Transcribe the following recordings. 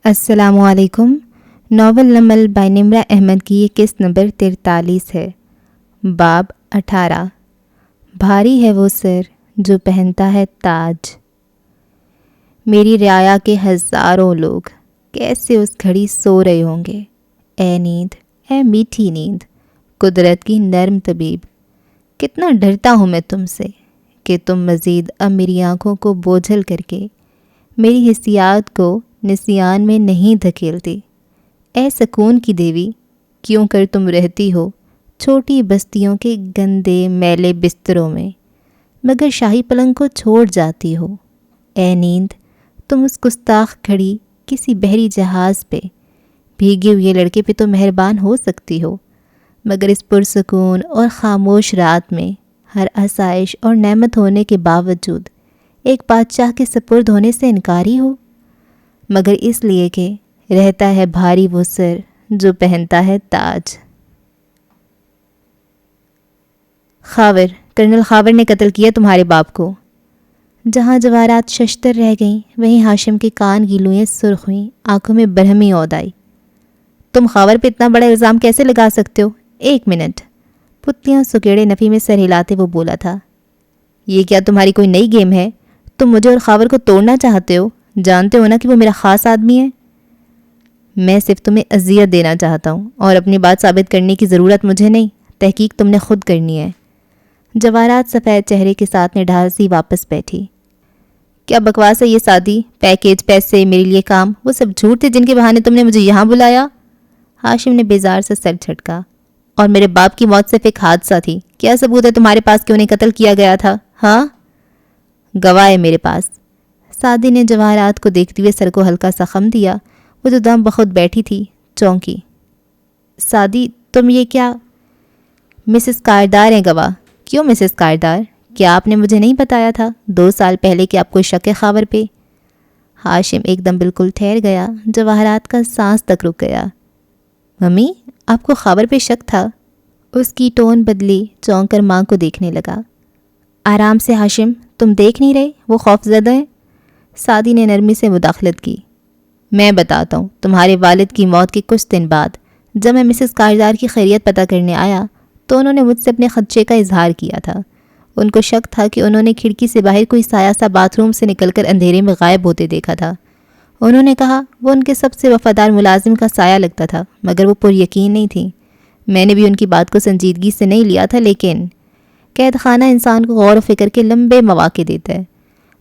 السلام علیکم۔ Novel Naml by نمرہ احمد کی یہ قسط نمبر 43 ہے۔ باب 18۔ بھاری ہے وہ سر جو پہنتا ہے تاج۔ میری رعایا کے ہزاروں لوگ کیسے اس گھڑی سو رہے ہوں گے۔ اے نیند، اے میٹھی نیند، قدرت کی نرم طبیب، کتنا ڈرتا ہوں میں تم سے کہ تم مزید اب میری آنکھوں کو بوجھل کر کے میری حسیات کو نسیان میں نہیں دھکیلتی۔ اے سکون کی دیوی، کیوں کر تم رہتی ہو چھوٹی بستیوں کے گندے میلے بستروں میں، مگر شاہی پلنگ کو چھوڑ جاتی ہو۔ اے نیند، تم اس گستاخ گھڑی کسی بحری جہاز پہ بھیگے ہوئے لڑکے پہ تو مہربان ہو سکتی ہو، مگر اس پرسکون اور خاموش رات میں ہر آسائش اور نعمت ہونے کے باوجود ایک بادشاہ کے سپرد ہونے سے انکاری ہو، مگر اس لیے کہ رہتا ہے بھاری وہ سر جو پہنتا ہے تاج۔ خاور، کرنل خاور نے قتل کیا تمہارے باپ کو۔ جہاں جواہرات ششتر رہ گئیں وہیں ہاشم کے کان کی لوئیں سرخ ہوئیں، آنکھوں میں برہمی عود آئی۔ تم خاور پہ اتنا بڑا الزام کیسے لگا سکتے ہو؟ ایک منٹ، پتلیاں سکیڑے نفی میں سر ہلاتے وہ بولا تھا۔ یہ کیا تمہاری کوئی نئی گیم ہے؟ تم مجھے اور خاور کو توڑنا چاہتے ہو؟ جانتے ہو نا کہ وہ میرا خاص آدمی ہے۔ میں صرف تمہیں اذیت دینا چاہتا ہوں اور اپنی بات ثابت کرنے کی ضرورت مجھے نہیں، تحقیق تم نے خود کرنی ہے۔ جواہرات سفید چہرے کے ساتھ نڈھال سی واپس بیٹھی۔ کیا بکواس ہے یہ سادی؟ پیکیج، پیسے، میرے لیے کام، وہ سب جھوٹ تھے جن کے بہانے تم نے مجھے یہاں بلایا؟ ہاشم نے بیزار سے سر جھٹکا۔ اور میرے باپ کی موت صرف ایک حادثہ تھی۔ کیا ثبوت ہے تمہارے پاس کہ انہیں قتل کیا گیا تھا؟ ہاں، گواہ ہے میرے پاس۔ سادی نے جواہرات کو دیکھتے ہوئے سر کو ہلکا سا خم دیا۔ وہ جو دم بخود بیٹھی تھی چونکی۔ سادی، تم یہ کیا؟ مسز کاردار ہیں گواہ۔ کیوں مسز کاردار؟ کیا آپ نے مجھے نہیں بتایا تھا 2 سال پہلے کہ آپ کو شک ہے خاور پہ؟ ہاشم ایک دم بالکل ٹھہر گیا۔ جواہرات کا سانس تک رک گیا۔ ممی، آپ کو خاور پہ شک تھا؟ اس کی ٹون بدلی، چونک کر ماں کو دیکھنے لگا۔ آرام سے ہاشم، تم دیکھ نہیں رہے وہ خوف زدہ ہیں؟ سادی نے نرمی سے مداخلت کی۔ میں بتاتا ہوں، تمہارے والد کی موت کے کچھ دن بعد جب میں مسز کاردار کی خیریت پتہ کرنے آیا تو انہوں نے مجھ سے اپنے خدشے کا اظہار کیا تھا۔ ان کو شک تھا کہ انہوں نے کھڑکی سے باہر کوئی سایہ سا باتھ روم سے نکل کر اندھیرے میں غائب ہوتے دیکھا تھا۔ انہوں نے کہا وہ ان کے سب سے وفادار ملازم کا سایہ لگتا تھا، مگر وہ پر یقین نہیں تھی۔ میں نے بھی ان کی بات کو سنجیدگی سے نہیں لیا تھا، لیکن قید خانہ انسان کو غور و فکر کے لمبے مواقع دیتا ہے۔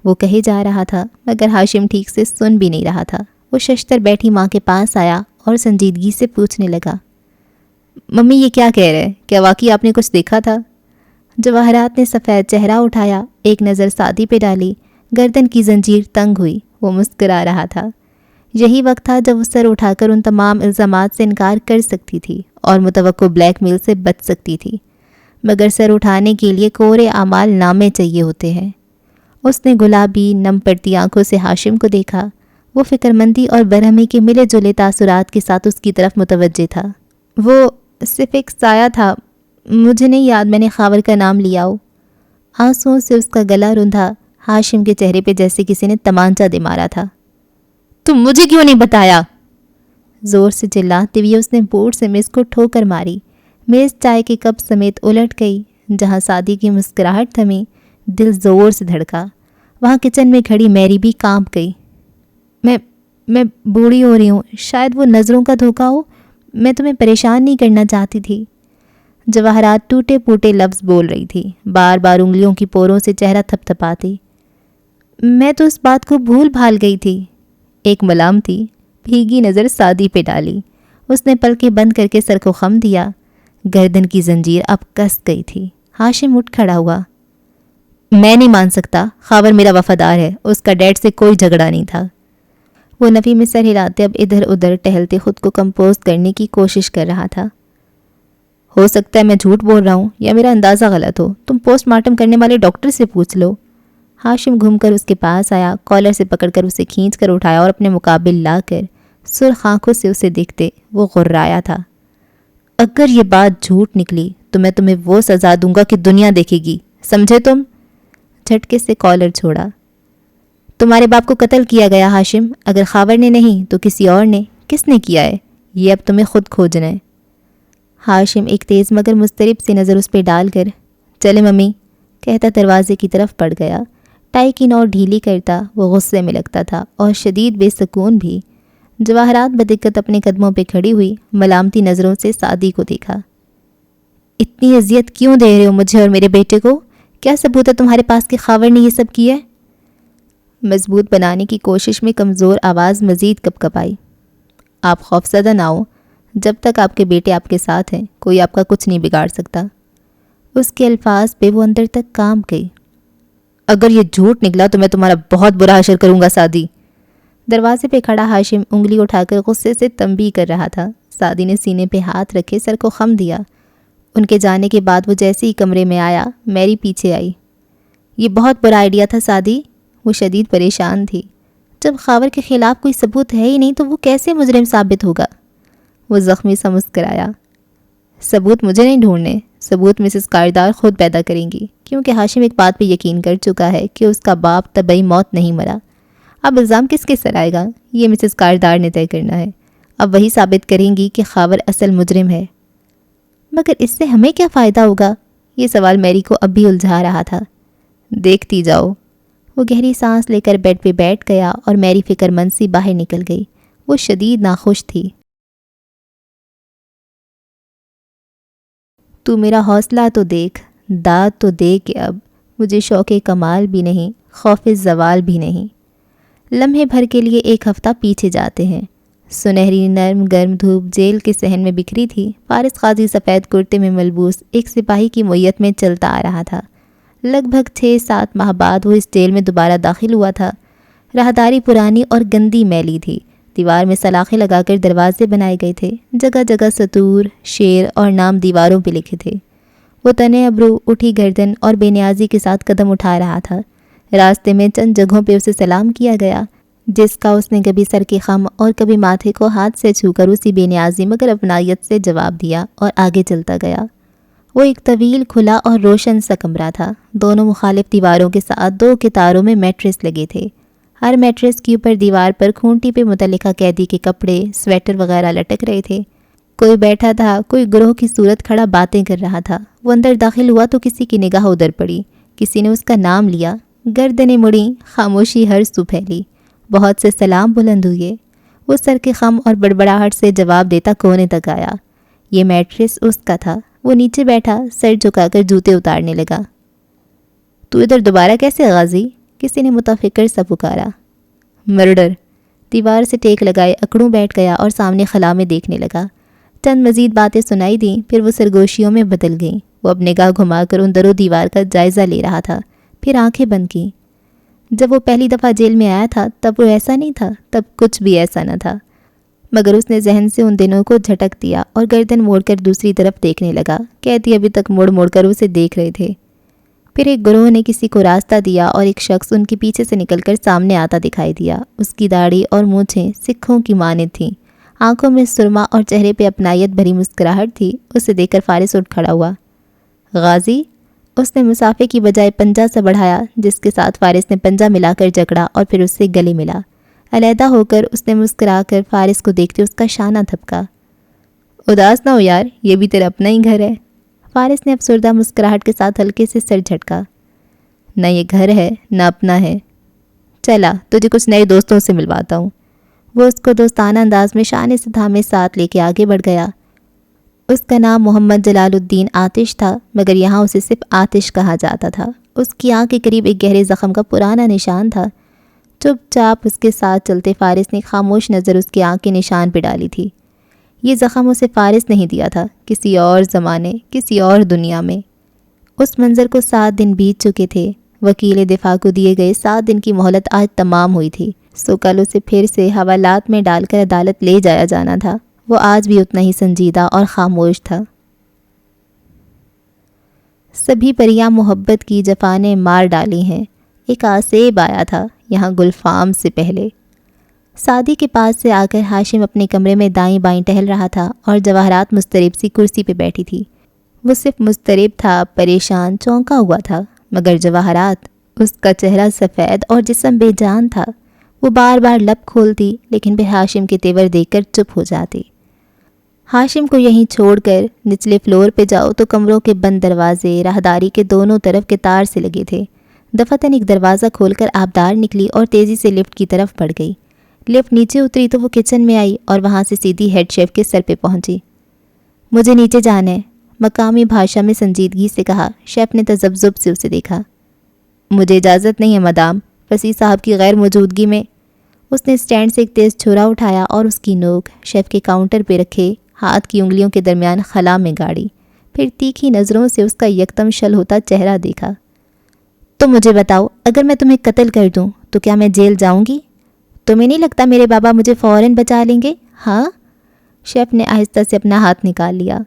وہ کہے جا رہا تھا مگر ہاشم ٹھیک سے سن بھی نہیں رہا تھا۔ وہ ششتر بیٹھی ماں کے پاس آیا اور سنجیدگی سے پوچھنے لگا، ممی یہ کیا کہہ رہے ہیں؟ کیا واقعی آپ نے کچھ دیکھا تھا؟ جواہرات نے سفید چہرہ اٹھایا، ایک نظر سادی پہ ڈالی، گردن کی زنجیر تنگ ہوئی۔ وہ مسکرا رہا تھا۔ یہی وقت تھا جب وہ سر اٹھا کر ان تمام الزامات سے انکار کر سکتی تھی اور متوقع بلیک میل سے بچ سکتی تھی، مگر سر اٹھانے کے لیے کورے اعمال نامے چاہیے ہوتے ہیں۔ اس نے گلابی نم پڑتی آنکھوں سے ہاشم کو دیکھا۔ وہ فکر مندی اور برہمی کے ملے جلے تاثرات کے ساتھ اس کی طرف متوجہ تھا۔ وہ صرف ایک سایہ تھا، مجھے نہیں یاد میں نے خاور کا نام لیا ہو۔ آنسوؤں سے اس کا گلا رندھا، ہاشم کے چہرے پہ جیسے کسی نے تمانچہ دے مارا تھا۔ تم مجھے کیوں نہیں بتایا؟ زور سے چلاتے ہوئے اس نے بورڈ سے میز کو ٹھوکر ماری۔ میز چائے کے کپ سمیت الٹ گئی۔ جہاں سادی کی مسکراہٹ تھمی، دل زور سے دھڑکا۔ وہاں کچن میں کھڑی میری بھی کانپ گئی۔ میں بوڑھی ہو رہی ہوں، شاید وہ نظروں کا دھوکہ ہو، میں تمہیں پریشان نہیں کرنا چاہتی تھی۔ جواہرات ٹوٹے پھوٹے لفظ بول رہی تھی، بار بار انگلیوں کی پوروں سے چہرہ تھپ تھپاتی۔ میں تو اس بات کو بھول بھال گئی تھی۔ ایک ملامتی بھیگی نظر سادی پہ ڈالی۔ اس نے پلکیں بند کر کے سر کو خم دیا۔ گردن کی زنجیر اب کس گئی تھی۔ ہاشم اٹھ کھڑا ہوا۔ میں نہیں مان سکتا، خاور میرا وفادار ہے، اس کا ڈیڈ سے کوئی جھگڑا نہیں تھا۔ وہ نفی میں سر ہلاتے اب ادھر ادھر ٹہلتے خود کو کمپوز کرنے کی کوشش کر رہا تھا۔ ہو سکتا ہے میں جھوٹ بول رہا ہوں یا میرا اندازہ غلط ہو، تم پوسٹ مارٹم کرنے والے ڈاکٹر سے پوچھ لو۔ ہاشم گھوم کر اس کے پاس آیا، کالر سے پکڑ کر اسے کھینچ کر اٹھایا اور اپنے مقابل لا کر سرخ آنکھوں سے اسے دیکھتے وہ غرایا تھا۔ اگر یہ بات جھوٹ نکلی تو میں تمہیں وہ سزا دوں گا کہ دنیا دیکھے گی، سمجھے تم؟ جھٹکے سے کالر چھوڑا۔ تمہارے باپ کو قتل کیا گیا ہاشم، اگر خاور نے نہیں تو کسی اور نے۔ کس نے کیا ہے یہ اب تمہیں خود کھوجنا ہے۔ ہاشم ایک تیز مگر مضطرب سی نظر اس پہ ڈال کر چلے ممی کہتا دروازے کی طرف بڑھ گیا۔ ٹائی کی نوٹ ڈھیلی کرتا وہ غصے میں لگتا تھا اور شدید بے سکون بھی۔ جواہرات بدقت اپنے قدموں پہ کھڑی ہوئی ملامتی نظروں سے سعدی کو دیکھا۔ اتنی اذیت کیوں دے رہے ہو مجھے اور میرے بیٹے کو؟ کیا ثبوت ہے تمہارے پاس کہ خاور نے یہ سب کیا ہے؟ مضبوط بنانے کی کوشش میں کمزور آواز مزید کپکپائی۔ آپ خوفزدہ نہ ہو، جب تک آپ کے بیٹے آپ کے ساتھ ہیں کوئی آپ کا کچھ نہیں بگاڑ سکتا۔ اس کے الفاظ پہ وہ اندر تک کام گئی۔ اگر یہ جھوٹ نکلا تو میں تمہارا بہت برا حشر کروں گا سعدی۔ دروازے پہ کھڑا ہاشم انگلی اٹھا کر غصے سے تنبیہ کر رہا تھا۔ سعدی نے سینے پہ ہاتھ رکھے سر کو خم دیا۔ ان کے جانے کے بعد وہ جیسے ہی کمرے میں آیا میری پیچھے آئی۔ یہ بہت برا آئیڈیا تھا سعدی۔ وہ شدید پریشان تھی۔ جب خاور کے خلاف کوئی ثبوت ہے ہی نہیں تو وہ کیسے مجرم ثابت ہوگا؟ وہ زخمی سا مسکرایا۔ ثبوت مجھے نہیں ڈھونڈنے، ثبوت مسز کاردار خود پیدا کریں گی، کیونکہ ہاشم ایک بات پہ یقین کر چکا ہے کہ اس کا باپ طبعی موت نہیں مرا۔ اب الزام کس کے سر آئے گا یہ مسز کاردار نے طے کرنا ہے۔ اب وہی ثابت کریں گی کہ خاور اصل مجرم ہے۔ مگر اس سے ہمیں کیا فائدہ ہوگا؟ یہ سوال میری کو اب بھی الجھا رہا تھا۔ دیکھتی جاؤ۔ وہ گہری سانس لے کر بیڈ پہ بیٹھ گیا اور میری فکر مند سی باہر نکل گئی۔ وہ شدید ناخوش تھی۔ تو میرا حوصلہ تو دیکھ، داد تو دے کہ اب مجھے شوق کمال بھی نہیں، خوف زوال بھی نہیں۔ لمحے بھر کے لیے ایک ہفتہ پیچھے جاتے ہیں۔ سنہری نرم گرم دھوپ جیل کے صحن میں بکھری تھی۔ فارس قاضی سفید کرتے میں ملبوس ایک سپاہی کی معیت میں چلتا آ رہا تھا۔ لگ بھگ 6-7 ماہ بعد وہ اس جیل میں دوبارہ داخل ہوا تھا۔ راہداری پرانی اور گندی میلی تھی۔ دیوار میں سلاخیں لگا کر دروازے بنائے گئے تھے۔ جگہ جگہ سطور، شعر اور نام دیواروں پہ لکھے تھے۔ وہ تنے ابرو، اٹھی گردن اور بے نیازی کے ساتھ قدم اٹھا رہا تھا۔ راستے میں چند جگہوں پہ اسے سلام کیا گیا، جس کا اس نے کبھی سر کے خم اور کبھی ماتھے کو ہاتھ سے چھو کر اسی بے نیازی مگر اپنائیت سے جواب دیا اور آگے چلتا گیا۔ وہ ایک طویل کھلا اور روشن سا کمرہ تھا۔ دونوں مخالف دیواروں کے ساتھ 2 قطاروں میں میٹرس لگے تھے۔ ہر میٹرس کے اوپر دیوار پر کھونٹی پہ متعلقہ قیدی کے کپڑے، سویٹر وغیرہ لٹک رہے تھے۔ کوئی بیٹھا تھا، کوئی گروہ کی صورت کھڑا باتیں کر رہا تھا۔ وہ اندر داخل ہوا تو کسی کی نگاہ ادھر پڑی۔ کسی نے اس کا نام لیا۔ گردنیں مڑیں، خاموشی ہر سو پھیلی۔ بہت سے سلام بلند ہوئے۔ وہ سر کے خم اور بڑبڑاہٹ سے جواب دیتا کونے تک آیا۔ یہ میٹرس اس کا تھا۔ وہ نیچے بیٹھا، سر جھکا کر جوتے اتارنے لگا۔ تو ادھر دوبارہ کیسے غازی؟ کسی نے متفکر سا پکارا۔ مرڈر۔ دیوار سے ٹیک لگائے اکڑوں بیٹھ گیا اور سامنے خلا میں دیکھنے لگا۔ چند مزید باتیں سنائی دیں، پھر وہ سرگوشیوں میں بدل گئیں۔ وہ اپنے نگاہ گھما کر ان درو دیوار کا جائزہ لے رہا تھا، پھر آنکھیں بند کی۔ جب وہ پہلی دفعہ جیل میں آیا تھا تب وہ ایسا نہیں تھا، تب کچھ بھی ایسا نہ تھا، مگر اس نے ذہن سے ان دنوں کو جھٹک دیا اور گردن موڑ کر دوسری طرف دیکھنے لگا۔ قیدی ابھی تک موڑ موڑ کر اسے دیکھ رہے تھے۔ پھر ایک گروہ نے کسی کو راستہ دیا اور ایک شخص ان کے پیچھے سے نکل کر سامنے آتا دکھائی دیا۔ اس کی داڑھی اور مونچھیں سکھوں کی مانند تھیں، آنکھوں میں سرما اور چہرے پہ اپنائیت بھری مسکراہٹ تھی۔ اسے دیکھ کر فارس اٹھ کھڑا ہوا۔ غازی؟ اس نے مسافے کی بجائے پنجہ سے بڑھایا، جس کے ساتھ فارس نے پنجہ ملا کر جکڑا اور پھر اس سے گلے ملا۔ علیحدہ ہو کر اس نے مسکرا کر فارس کو دیکھتے اس کا شانہ تھپکا۔ اداس نہ ہو یار، یہ بھی تیرا اپنا ہی گھر ہے۔ فارس نے افسردہ مسکراہٹ کے ساتھ ہلکے سے سر جھٹکا۔ نہ یہ گھر ہے نہ اپنا ہے، چلا تجھے کچھ نئے دوستوں سے ملواتا ہوں۔ وہ اس کو دوستانہ انداز میں شانے سے تھامے ساتھ لے کے آگے بڑھ گیا۔ اس کا نام محمد جلال الدین آتش تھا، مگر یہاں اسے صرف آتش کہا جاتا تھا۔ اس کی آنکھ کے قریب ایک گہرے زخم کا پرانا نشان تھا۔ چپ چاپ اس کے ساتھ چلتے فارس نے خاموش نظر اس کی آنکھ کے نشان پہ ڈالی تھی۔ یہ زخم اسے فارس نہیں دیا تھا، کسی اور زمانے، کسی اور دنیا میں۔ اس منظر کو 7 دن بیت چکے تھے۔ وکیل دفاع کو دیے گئے 7 دن کی مہلت آج تمام ہوئی تھی، سو کل اسے پھر سے حوالات میں ڈال کر عدالت لے جایا جانا تھا۔ وہ آج بھی اتنا ہی سنجیدہ اور خاموش تھا۔ سبھی پریاں محبت کی جفا نے مار ڈالی ہیں۔ ایک آسیب آیا تھا یہاں گلفام سے پہلے۔ سعدی کے پاس سے آ کر ہاشم اپنے کمرے میں دائیں بائیں ٹہل رہا تھا اور جواہرات مضطرب سی کرسی پہ بیٹھی تھی۔ وہ صرف مضطرب تھا، پریشان، چونکا ہوا تھا، مگر جواہرات اس کا چہرہ سفید اور جسم بے جان تھا۔ وہ بار بار لب کھولتی لیکن پھر ہاشم کے تیور دیکھ کر چپ ہو جاتی۔ ہاشم کو یہیں چھوڑ کر نچلے فلور پہ جاؤ تو کمروں کے بند دروازے راہداری کے دونوں طرف کے تار سے لگے تھے۔ دفعتاً ایک دروازہ کھول کر آبدار نکلی اور تیزی سے لفٹ کی طرف بڑھ گئی۔ لفٹ نیچے اتری تو وہ کچن میں آئی اور وہاں سے سیدھی ہیڈ شیف کے سر پہ پہنچی۔ مجھے نیچے جانا ہے، مقامی بھاشا میں سنجیدگی سے کہا۔ شیف نے تذبذب سے اسے دیکھا۔ مجھے اجازت نہیں ہے مدام، وسیع صاحب کی غیر موجودگی میں۔ اس نے اسٹینڈ سے ایک تیز چھرا اٹھایا اور اس کی نوک شیف کے کاؤنٹر پہ رکھے ہاتھ کی انگلیوں کے درمیان خلا میں گاڑی، پھر تیکھی نظروں سے اس کا یکدم شل ہوتا چہرہ دیکھا۔ تو مجھے بتاؤ، اگر میں تمہیں قتل کر دوں تو کیا میں جیل جاؤں گی؟ تمہیں نہیں لگتا میرے بابا مجھے فوراً بچا لیں گے؟ ہاں؟ شیف نے آہستہ سے اپنا ہاتھ نکال لیا۔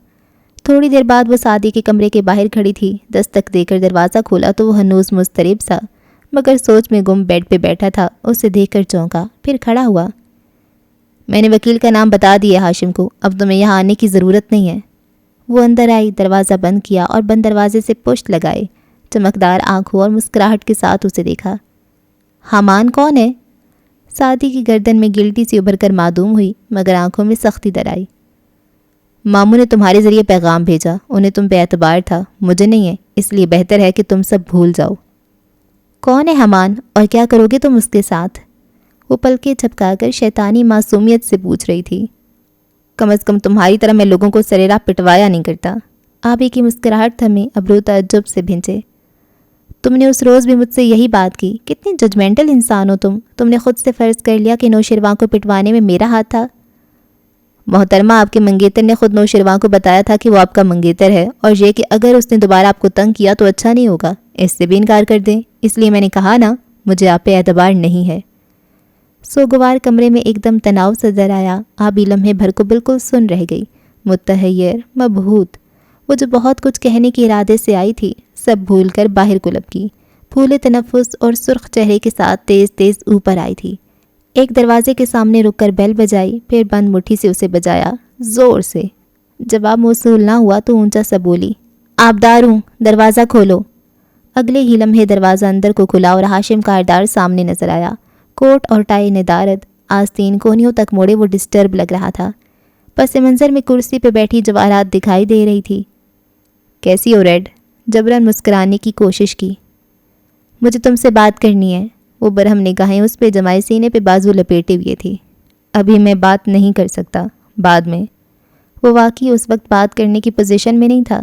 تھوڑی دیر بعد وہ سعدی کے کمرے کے باہر کھڑی تھی۔ دستک دے کر دروازہ کھولا تو وہ ہنوز مضطرب سا مگر سوچ میں گم بیڈ پہ بیٹھا تھا۔ اسے دیکھ کر چونکا، پھر کھڑا ہوا۔ میں نے وکیل کا نام بتا دیا ہاشم کو، اب تمہیں یہاں آنے کی ضرورت نہیں ہے۔ وہ اندر آئی، دروازہ بند کیا اور بند دروازے سے پشت لگائے، چمکدار آنکھوں اور مسکراہٹ کے ساتھ اسے دیکھا۔ حامان کون ہے؟ سعدی کی گردن میں گلٹی سی ابھر کر معدوم ہوئی مگر آنکھوں میں سختی در آئی۔ ماموں نے تمہارے ذریعے پیغام بھیجا، انہیں تم پہ اعتبار تھا، مجھے نہیں ہے، اس لیے بہتر ہے کہ تم سب بھول جاؤ۔ کون ہے حامان اور کیا کرو گے تم اس کے ساتھ؟ وہ پلکیں جھپکا کر شیطانی معصومیت سے پوچھ رہی تھی۔ کم از کم تمہاری طرح میں لوگوں کو سریرا پٹوایا نہیں کرتا۔ آبی کی مسکراہٹ تھمی، ابرو تعجب سے بھنجے۔ تم نے اس روز بھی مجھ سے یہی بات کی، کتنی ججمنٹل انسان ہو تم نے خود سے فرض کر لیا کہ نوشرواں کو پٹوانے میں میرا ہاتھ تھا۔ محترمہ، آپ کے منگیتر نے خود نوشرواں کو بتایا تھا کہ وہ آپ کا منگیتر ہے، اور یہ کہ اگر اس نے دوبارہ آپ کو تنگ کیا تو اچھا نہیں ہوگا، اس سے بھی انکار کر دیں، اس لیے میں نے کہا نا، مجھے آپ پہ اعتبار نہیں ہے۔ سوگوار کمرے میں ایک دم تناؤ سے در آیا۔ آبی لمحے بھر کو بالکل سن رہ گئی، متحیر، مبہوت۔ وہ جو بہت کچھ کہنے کے ارادے سے آئی تھی، سب بھول کر باہر کو لپکی، پھولے تنفس اور سرخ چہرے کے ساتھ تیز تیز اوپر آئی تھی۔ ایک دروازے کے سامنے رک کر بیل بجائی، پھر بند مٹھی سے اسے بجایا، زور سے۔ جواب موصول نہ ہوا تو اونچا سا بولی، آبدار ہوں، دروازہ کھولو۔ اگلے ہی لمحے دروازہ اندر کو کھلا اور ہاشم کاردار سامنے نظر آیا۔ کوٹ اور ٹائی ندارد، آستین کونیوں تک موڑے وہ ڈسٹرب لگ رہا تھا۔ پس منظر میں کرسی پہ بیٹھی جواہرات دکھائی دے رہی تھی۔ کیسی ہو ریڈ؟ جبراً مسکرانے کی کوشش کی۔ مجھے تم سے بات کرنی ہے۔ وہ برہم نگاہیں اس پہ جمائے سینے پہ بازو لپیٹے ہوئے تھی۔ ابھی میں بات نہیں کر سکتا، بعد میں۔ وہ واقعی اس وقت بات کرنے کی پوزیشن میں نہیں تھا۔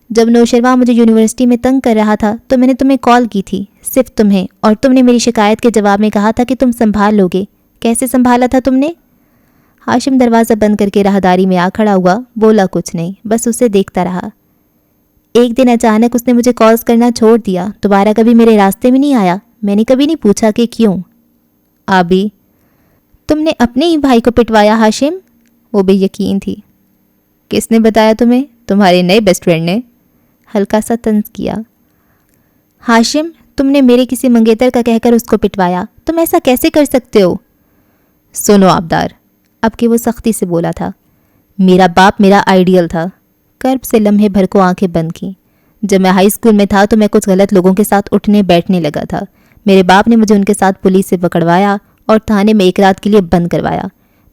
جب نوشرواں مجھے یونیورسٹی میں تنگ کر رہا تھا تو میں نے تمہیں کال کی تھی، صرف تمہیں، اور تم نے میری شکایت کے جواب میں کہا تھا کہ تم سنبھال لو گے۔ کیسے سنبھالا تھا تم نے؟ ہاشم دروازہ بند کر کے راہداری میں آ کھڑا ہوا، بولا کچھ نہیں، بس اسے دیکھتا رہا۔ ایک دن اچانک اس نے مجھے کالز کرنا چھوڑ دیا، دوبارہ کبھی میرے راستے میں نہیں آیا۔ میں نے کبھی نہیں پوچھا کہ کیوں۔ آبی، تم نے اپنے ہی بھائی کو پٹوایا ہاشم؟ وہ بے یقین تھی۔ کس نے بتایا تمہیں؟ تمہارے نئے بیسٹ فرینڈ نے۔ ہلکا سا طنز کیا۔ ہاشم، تم نے میرے کسی منگیتر کا کہہ کر اس کو پٹوایا، تم ایسا کیسے کر سکتے ہو؟ سنو آبدار، اب کہ وہ سختی سے بولا تھا، میرا باپ میرا آئیڈیل تھا۔ کرب سے لمحے بھر کو آنکھیں بند کیں۔ جب میں ہائی اسکول میں تھا تو میں کچھ غلط لوگوں کے ساتھ اٹھنے بیٹھنے لگا تھا۔ میرے باپ نے مجھے ان کے ساتھ پولیس سے پکڑوایا اور تھانے میں ایک رات کے لیے بند کروایا۔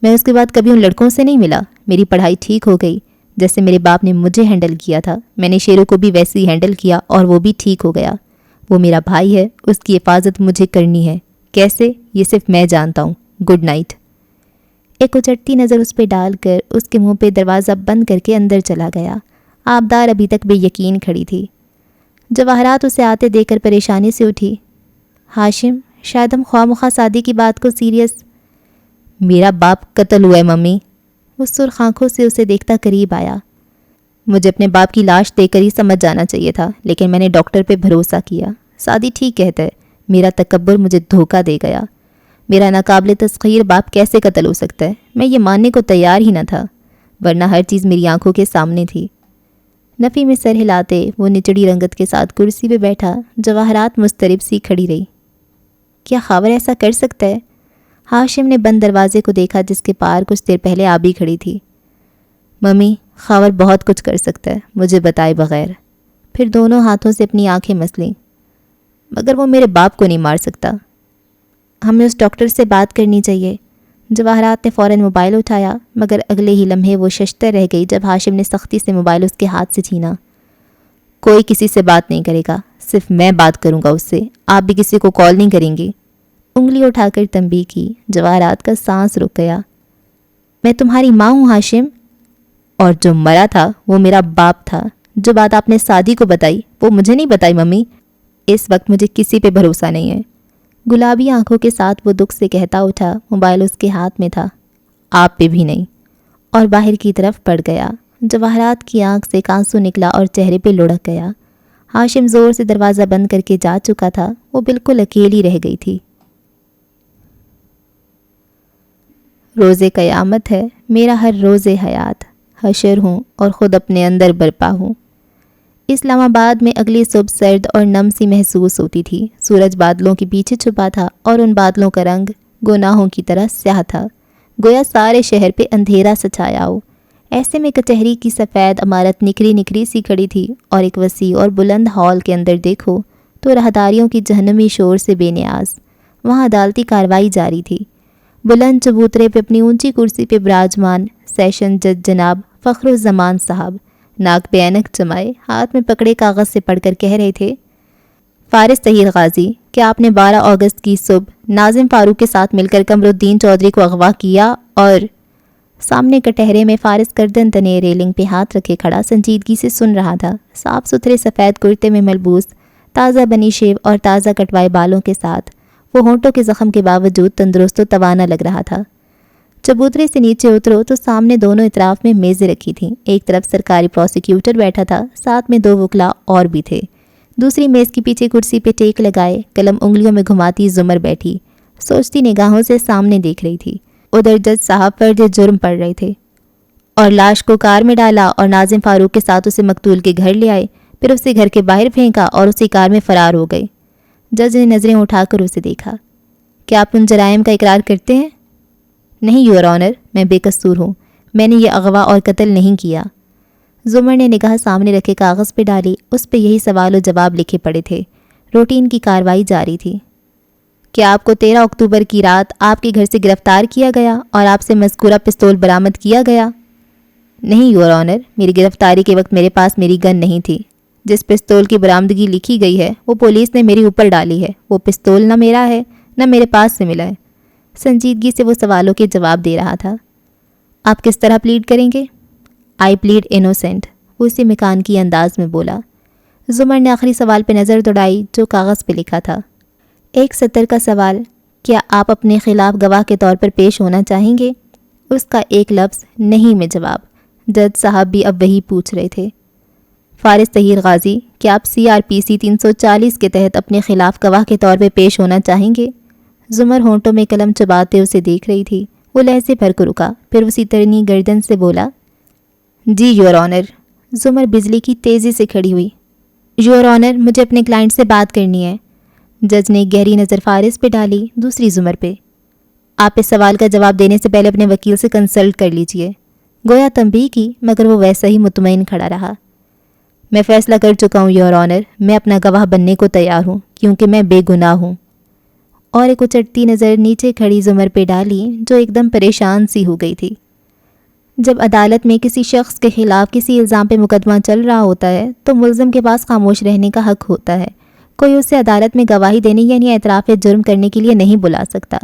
میں اس کے بعد کبھی ان لڑکوں سے نہیں ملا۔ میری پڑھائی ٹھیک ہو گئی، جیسے میرے باپ نے مجھے ہینڈل کیا تھا، میں نے شیرو کو بھی ویسے ہی ہینڈل کیا اور وہ بھی ٹھیک ہو گیا۔ وہ میرا بھائی ہے، اس کی حفاظت مجھے کرنی ہے۔ کیسے، یہ صرف میں جانتا ہوں۔ Good night. ایک اچٹتی نظر اس پہ ڈال کر اس کے منہ پہ دروازہ بند کر کے اندر چلا گیا۔ آبدار ابھی تک بے یقین کھڑی تھی۔ جواہرات اسے آتے دیکھ کر پریشانی سے اٹھی۔ ہاشم، شاید ہم خواہ مخواہ سعدی کی بات کو سیریس۔ میرا باپ قتل ہوا ہے ممی۔ وہ سرخ آنکھوں سے اسے دیکھتا قریب آیا۔ مجھے اپنے باپ کی لاش دیکھ کر ہی سمجھ جانا چاہیے تھا، لیکن میں نے ڈاکٹر پہ بھروسہ کیا۔ سعدی ٹھیک کہتا ہے، میرا تکبر مجھے دھوکہ دے گیا۔ میرا ناقابل تسخیر باپ کیسے قتل ہو سکتا ہے؟ میں یہ ماننے کو تیار ہی نہ تھا، ورنہ ہر چیز میری آنکھوں کے سامنے تھی۔ نفی میں سر ہلاتے وہ نچڑی رنگت کے ساتھ کرسی پہ بیٹھا۔ جواہرات مضطرب سی کھڑی رہی۔ کیا خاور ایسا کر سکتا ہے؟ ہاشم نے بند دروازے کو دیکھا جس کے پار کچھ دیر پہلے آبی کھڑی تھی۔ ممی، خاور بہت کچھ کر سکتا ہے، مجھے بتائے بغیر۔ پھر دونوں ہاتھوں سے اپنی آنکھیں مس لیں۔ مگر وہ میرے باپ کو نہیں مار سکتا۔ ہمیں اس ڈاکٹر سے بات کرنی چاہیے۔ جواہرات نے فوراً موبائل اٹھایا، مگر اگلے ہی لمحے وہ ششدر رہ گئی جب ہاشم نے سختی سے موبائل اس کے ہاتھ سے چھینا۔ کوئی کسی سے بات نہیں کرے گا، صرف میں بات کروں گا اس سے، آپ بھی کسی کو کال نہیں کریں گی۔ انگلی اٹھا کر تنبیہ کی۔ جواہرات کا سانس رک گیا۔ میں تمہاری ماں ہوں ہاشم، اور جو مرا تھا وہ میرا باپ تھا۔ جو بات آپ نے سعدی کو بتائی وہ مجھے نہیں بتائی ممی۔ اس وقت مجھے کسی پہ بھروسہ نہیں ہے۔ گلابی آنکھوں کے ساتھ وہ دکھ سے کہتا اٹھا۔ موبائل اس کے ہاتھ میں تھا۔ آپ پہ بھی نہیں، اور باہر کی طرف بڑھ گیا۔ جواہرات کی آنکھ سے آنسو نکلا اور چہرے پہ لڑک گیا۔ ہاشم زور سے دروازہ بند کر کے جا چکا تھا۔ وہ بالکل اکیلی رہ گئی تھی۔ روز قیامت ہے میرا ہر روز حیات، حشر ہوں اور خود اپنے اندر برپا ہوں۔ اسلام آباد میں اگلی صبح سرد اور نم سی محسوس ہوتی تھی۔ سورج بادلوں کے پیچھے چھپا تھا اور ان بادلوں کا رنگ گناہوں کی طرح سیاہ تھا، گویا سارے شہر پہ اندھیرا سچایا ہو۔ ایسے میں کچہری کی سفید عمارت نکری نکری سی کھڑی تھی، اور ایک وسیع اور بلند ہال کے اندر دیکھو تو راہداریوں کی جہنمی شور سے بے نیاز وہاں عدالتی کارروائی جاری تھی۔ بلند چبوترے پہ اپنی اونچی کرسی پہ براجمان سیشن جج جناب فخر الزمان صاحب ناک پہ اینک جمائے ہاتھ میں پکڑے کاغذ سے پڑھ کر کہہ رہے تھے، فارس طہیر غازی، کیا آپ نے 12 اگست کی صبح ناظم فاروق کے ساتھ مل کر قمر الدین چودھری کو اغوا کیا؟ اور سامنے کٹہرے میں فارس گردن تنے ریلنگ پہ ہاتھ رکھے کھڑا سنجیدگی سے سن رہا تھا۔ صاف ستھرے سفید کرتے میں ملبوس، تازہ بنی شیو اور تازہ کٹوائے بالوں کے ساتھ وہ ہونٹوں کے زخم کے باوجود تندرست و توانا لگ رہا تھا۔ چبوترے سے نیچے اترو تو سامنے دونوں اطراف میں میزیں رکھی تھیں۔ ایک طرف سرکاری پروسیکیوٹر بیٹھا تھا، ساتھ میں 2 وکلا اور بھی تھے۔ دوسری میز کی پیچھے کرسی پہ ٹیک لگائے قلم انگلیوں میں گھماتی زمر بیٹھی سوچتی نگاہوں سے سامنے دیکھ رہی تھی۔ ادھر جج صاحب فرد جرم پڑھ رہے تھے، اور لاش کو کار میں ڈالا اور ناظم فاروق کے ساتھ اسے مقتول کے گھر لے آئے، پھر اسے گھر کے باہر پھینکا اور اسی کار میں فرار ہو گئے۔ جج نے نظریں اٹھا کر اسے دیکھا۔ کیا آپ ان جرائم کا اقرار کرتے ہیں؟ نہیں یور آنر، میں بے قصور ہوں، میں نے یہ اغوا اور قتل نہیں کیا۔ زمر نے نگاہ سامنے رکھے کاغذ پہ ڈالی، اس پہ یہی سوال و جواب لکھے پڑے تھے۔ روٹین کی کارروائی جاری تھی۔ کیا آپ کو 13 اکتوبر کی رات آپ کے گھر سے گرفتار کیا گیا اور آپ سے مذکورہ پستول برآمد کیا گیا؟ نہیں یور آنر، میری گرفتاری کے وقت میرے پاس میری گن نہیں تھی۔ جس پستول کی برآمدگی لکھی گئی ہے وہ پولیس نے میرے اوپر ڈالی ہے۔ وہ پستول نہ میرا ہے نہ میرے پاس سے ملا ہے۔ سنجیدگی سے وہ سوالوں کے جواب دے رہا تھا۔ آپ کس طرح پلیڈ کریں گے؟ آئی پلیڈ انوسینٹ، وہ اسی مکان کی انداز میں بولا۔ زمر نے آخری سوال پہ نظر دوڑائی جو کاغذ پہ لکھا تھا۔ 1 سطر کا سوال، کیا آپ اپنے خلاف گواہ کے طور پر پیش ہونا چاہیں گے؟ اس کا ایک لفظ نہیں میں جواب۔ جج صاحب بھی اب وہی پوچھ رہے تھے۔ فارس طہیر غازی، کیا آپ CRPC 340 کے تحت اپنے خلاف گواہ کے طور پہ پیش ہونا چاہیں گے؟ زمر ہونٹوں میں قلم چباتے اسے دیکھ رہی تھی۔ وہ لہجے بھر کو رکا، پھر اسی ترنی گردن سے بولا، جی یور آنر۔ زمر بجلی کی تیزی سے کھڑی ہوئی۔ یور آنر، مجھے اپنے کلائنٹ سے بات کرنی ہے۔ جج نے گہری نظر فارس پہ ڈالی، دوسری زمر پہ۔ آپ اس سوال کا جواب دینے سے پہلے اپنے وکیل سے کنسلٹ کر لیجئے۔ گویا تنبیہ کی، مگر وہ ویسا ہی مطمئن کھڑا رہا۔ میں فیصلہ کر چکا ہوں یور آنر، میں اپنا گواہ بننے کو تیار ہوں کیونکہ میں بے گناہ ہوں۔ اور ایک اچٹتی نظر نیچے کھڑی زمر پہ ڈالی جو ایک دم پریشان سی ہو گئی تھی۔ جب عدالت میں کسی شخص کے خلاف کسی الزام پہ مقدمہ چل رہا ہوتا ہے تو ملزم کے پاس خاموش رہنے کا حق ہوتا ہے۔ کوئی اسے عدالت میں گواہی دینے یعنی اعتراف جرم کرنے کے لیے نہیں بلا سکتا۔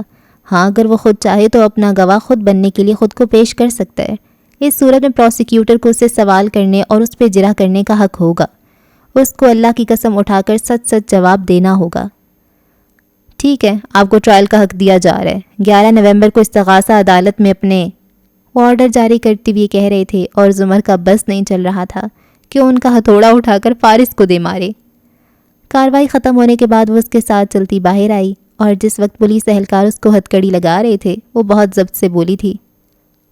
ہاں، اگر وہ خود چاہے تو اپنا گواہ خود بننے کے لیے خود کو پیش کر سکتا ہے۔ اس صورت میں پروسیکیوٹر کو اسے سوال کرنے اور اس پہ جرح کرنے کا حق ہوگا۔ اس کو اللہ کی قسم اٹھا کر سچ سچ جواب دینا ہوگا۔ ٹھیک ہے، آپ کو ٹرائل کا حق دیا جا رہا ہے۔ 11 نومبر کو استغاثہ عدالت میں اپنے آرڈر جاری کرتے ہوئے کہہ رہے تھے، اور زمر کا بس نہیں چل رہا تھا کہ ان کا ہتھوڑا اٹھا کر فارس کو دے مارے۔ کارروائی ختم ہونے کے بعد وہ اس کے ساتھ چلتی باہر آئی، اور جس وقت پولیس اہلکار اس کو ہتھکڑی لگا رہے تھے وہ بہت ضبط سے بولی تھی،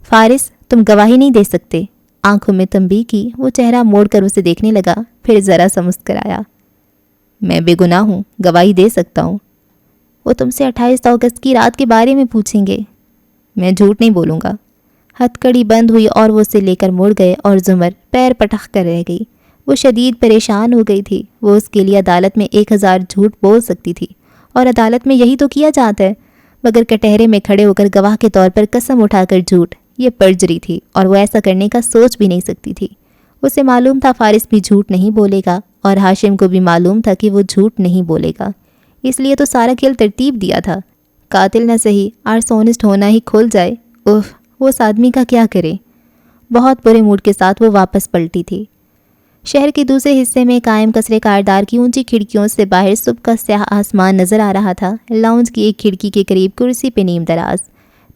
فارس، تم گواہی نہیں دے سکتے۔ آنکھوں میں تنبیہ کی، وہ چہرہ موڑ کر اسے دیکھنے لگا، پھر ذرا سا مسکرایا۔ میں بے گناہ ہوں، گواہی دے سکتا ہوں۔ وہ تم سے 28 اگست کی رات کے بارے میں پوچھیں گے۔ میں جھوٹ نہیں بولوں گا۔ ہتھ کڑی بند ہوئی اور وہ اسے لے کر مڑ گئے، اور زمر پیر پٹخ کر رہ گئی۔ وہ شدید پریشان ہو گئی تھی۔ وہ اس کے لیے عدالت میں 1000 جھوٹ بول سکتی تھی، اور عدالت میں یہی تو کیا جاتا ہے، مگر کٹہرے میں کھڑے ہو کر گواہ کے طور پر قسم اٹھا کر جھوٹ، یہ پرجری تھی اور وہ ایسا کرنے کا سوچ بھی نہیں سکتی تھی۔ اسے معلوم تھا فارس بھی جھوٹ نہیں بولے گا، اور ہاشم کو بھی معلوم تھا کہ وہ جھوٹ نہیں بولے گا، اس لیے تو سارا کھیل ترتیب دیا تھا۔ قاتل نہ صحیح، آرسونسٹ ہونا ہی کھل جائے، وہ اس آدمی کا کیا کرے۔ بہت برے موڈ کے ساتھ وہ واپس پلٹی تھی۔ شہر کے دوسرے حصے میں قائم قصر کاردار کی اونچی کھڑکیوں سے باہر صبح کا سیاہ آسمان نظر آ رہا تھا۔ لاؤنج کی ایک کھڑکی کے قریب کرسی پہ نیم دراز،